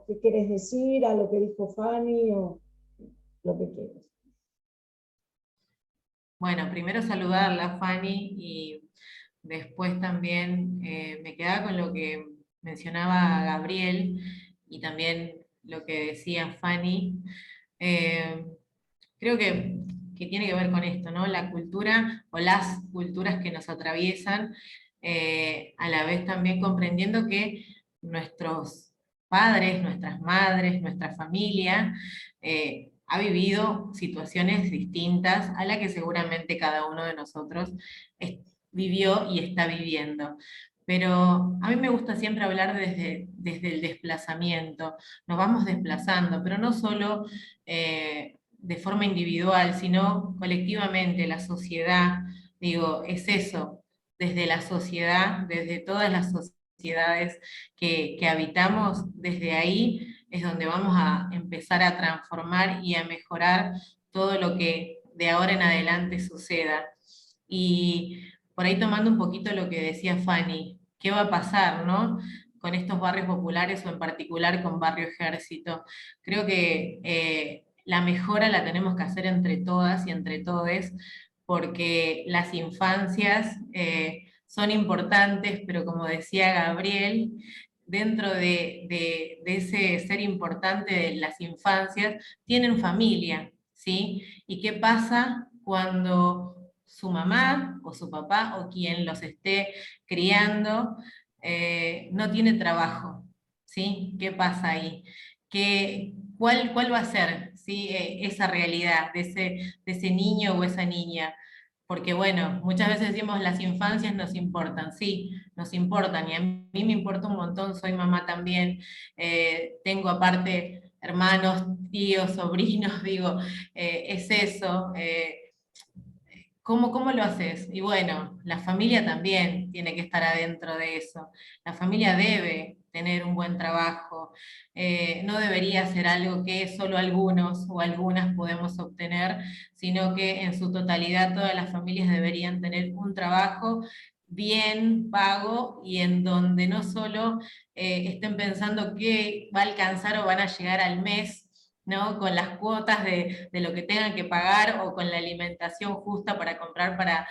¿qué quieres decir a lo que dijo Fanny o lo que quieras? Bueno, primero saludarla, Fanny, y después también me quedaba con lo que mencionaba Gabriel y también lo que decía Fanny. Creo que tiene que ver con esto, ¿no? La cultura o las culturas que nos atraviesan, a la vez también comprendiendo que nuestros padres, nuestras madres, nuestra familia, ha vivido situaciones distintas a la que seguramente cada uno de nosotros vivió y está viviendo. Pero a mí me gusta siempre hablar desde el desplazamiento. Nos vamos desplazando, pero no solo de forma individual, sino colectivamente, la sociedad. Digo, es eso, desde la sociedad, desde todas las sociedades que habitamos, desde ahí es donde vamos a empezar a transformar y a mejorar todo lo que de ahora en adelante suceda. Y por ahí tomando un poquito lo que decía Fanny, ¿qué va a pasar, no? Con estos barrios populares o en particular con Barrio Ejército. Creo que la mejora la tenemos que hacer entre todas y entre todes, porque las infancias son importantes, pero como decía Gabriel, dentro de ese ser importante de las infancias, tienen familia, ¿sí? ¿Y qué pasa cuando su mamá o su papá o quien los esté criando no tiene trabajo? ¿Sí? ¿Qué pasa ahí? ¿Cuál va a ser, ¿sí? Esa realidad de ese niño o esa niña? Porque bueno, muchas veces decimos las infancias nos importan, sí, nos importan, y a mí me importa un montón, soy mamá también, tengo aparte hermanos, tíos, sobrinos, digo, es eso. ¿Cómo lo haces? Y bueno, la familia también tiene que estar adentro de eso. La familia debe tener un buen trabajo. No debería ser algo que solo algunos o algunas podemos obtener, sino que en su totalidad todas las familias deberían tener un trabajo bien pago y en donde no solo estén pensando que va a alcanzar o van a llegar al mes, ¿no? Con las cuotas de lo que tengan que pagar o con la alimentación justa para comprar para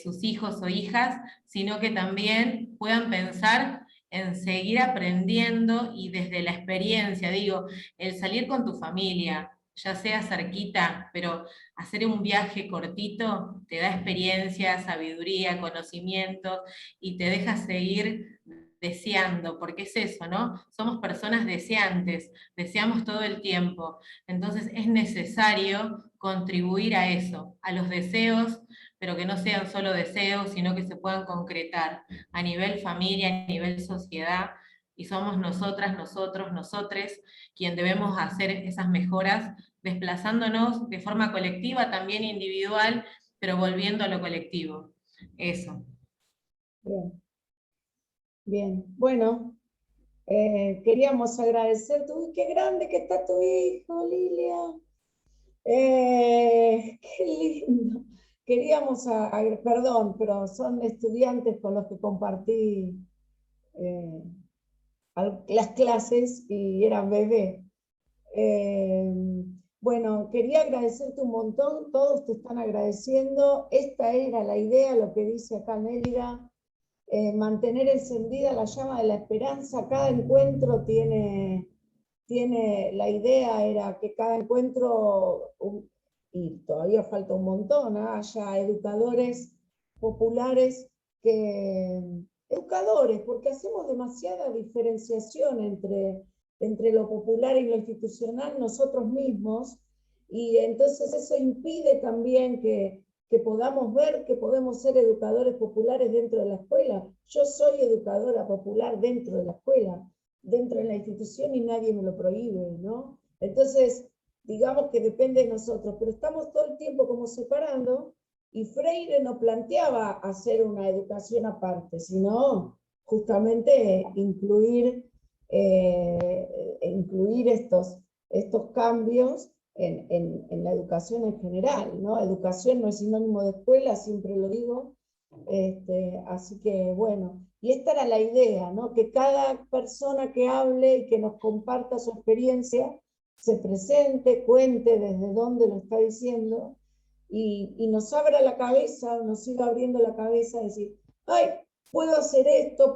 sus hijos o hijas, sino que también puedan pensar en seguir aprendiendo y desde la experiencia, digo, el salir con tu familia, ya sea cerquita, pero hacer un viaje cortito te da experiencia, sabiduría, conocimiento y te deja seguir deseando, porque es eso, ¿no? Somos personas deseantes, deseamos todo el tiempo. Entonces es necesario contribuir a eso, a los deseos, pero que no sean solo deseos, sino que se puedan concretar a nivel familia, a nivel sociedad, y somos nosotras, nosotros, nosotres, quien debemos hacer esas mejoras, desplazándonos de forma colectiva, también individual, pero volviendo a lo colectivo. Eso. Bien. Bien. Bueno, queríamos agradecerte. Uy, qué grande que está tu hijo, Lilia. Qué lindo. Queríamos, perdón, pero son estudiantes con los que compartí las clases y eran bebés. Bueno, quería agradecerte un montón, todos te están agradeciendo. Esta era la idea, lo que dice acá Mérida, mantener encendida la llama de la esperanza. Cada encuentro tiene, la idea era que cada encuentro, y todavía falta un montón, haya educadores populares educadores, porque hacemos demasiada diferenciación entre lo popular y lo institucional nosotros mismos, y entonces eso impide también que podamos ver que podemos ser educadores populares dentro de la escuela. Yo soy educadora popular dentro de la escuela, dentro de la institución, y nadie me lo prohíbe, ¿no? Entonces, digamos que depende de nosotros, pero estamos todo el tiempo como separando, y Freire no planteaba hacer una educación aparte, sino justamente incluir estos cambios en la educación en general, ¿no? Educación no es sinónimo de escuela, siempre lo digo. Así que bueno, y esta era la idea, ¿no? Que cada persona que hable y que nos comparta su experiencia se presente, cuente desde dónde lo está diciendo, y nos abra la cabeza, nos siga abriendo la cabeza, decir, ay, puedo hacer esto,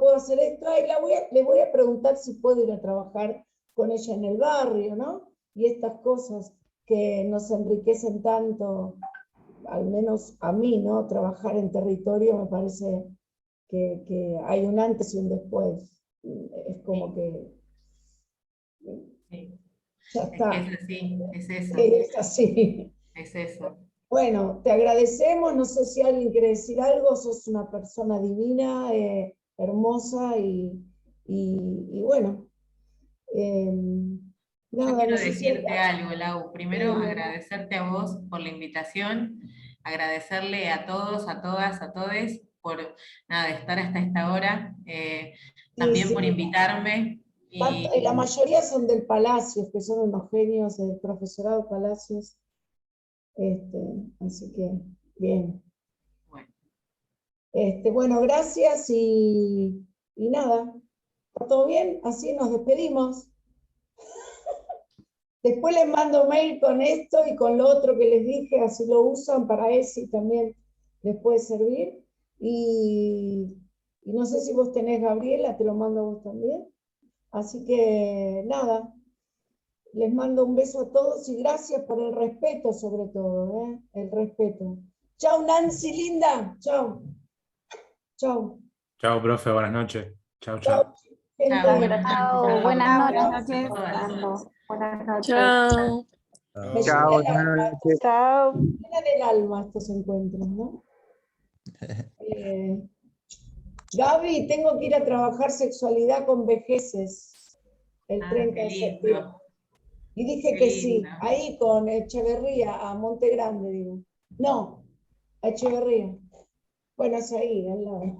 ay, le voy a preguntar si puedo ir a trabajar con ella en el barrio, ¿no? Y estas cosas que nos enriquecen tanto, al menos a mí, ¿no? Trabajar en territorio me parece que hay un antes y un después. Es como que ya está. Es así, es eso. Es así. Es eso. Bueno, te agradecemos. No sé si alguien quiere decir algo. Sos una persona divina, hermosa, y bueno. Yo Nada, quiero no sé si decirte algo, Lau. Primero, Sí. agradecerte a vos por la invitación, agradecerle a todos, a todas, a todes por estar hasta esta hora, también sí. por invitarme. Y la mayoría son del Palacios, que son unos genios, del profesorado Palacios. Así que, bien. Bueno, gracias y nada. ¿Está todo bien? Así nos despedimos. Después les mando mail con esto y con lo otro que les dije, así lo usan para eso y también les puede servir. Y no sé si vos tenés, Gabriela, te lo mando a vos también. Así que nada, les mando un beso a todos y gracias por el respeto sobre todo, el respeto. Chau, Nancy, linda. Chau. Chau. Chao, profe, buenas noches. Chao, Chau. chao. Chao, buenas Chao, buenas noches. Buenas noches. Chao. Me Chao, llena Chao. del alma estos encuentros, ¿no? Gaby, tengo que ir a trabajar sexualidad con vejeces el 30 de septiembre. Y dije Qué que sí, lindo. ahí con Echeverría, a Monte Grande, digo. No, a Echeverría. Bueno, es ahí, al lado. Me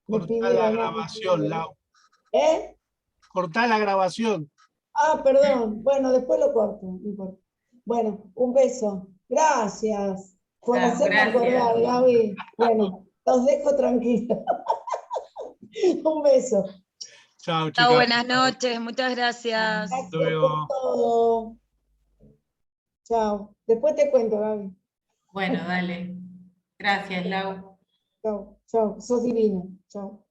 Cortá pidieron, la no, grabación, Lau. ¿Eh? Cortá la grabación. Ah, perdón. Bueno, después lo corto, no importa. Bueno, un beso. Gracias por Chao, hacerme gracias. acordar, Gaby. Bueno, los dejo tranquilos. Un beso. Chao, Chao, chicas. buenas noches. Muchas gracias. Gracias Luego. por todo. Chao. Después te cuento, Gaby. Bueno, dale. Gracias, Lau. Chao, chao. Sos divina. Chao.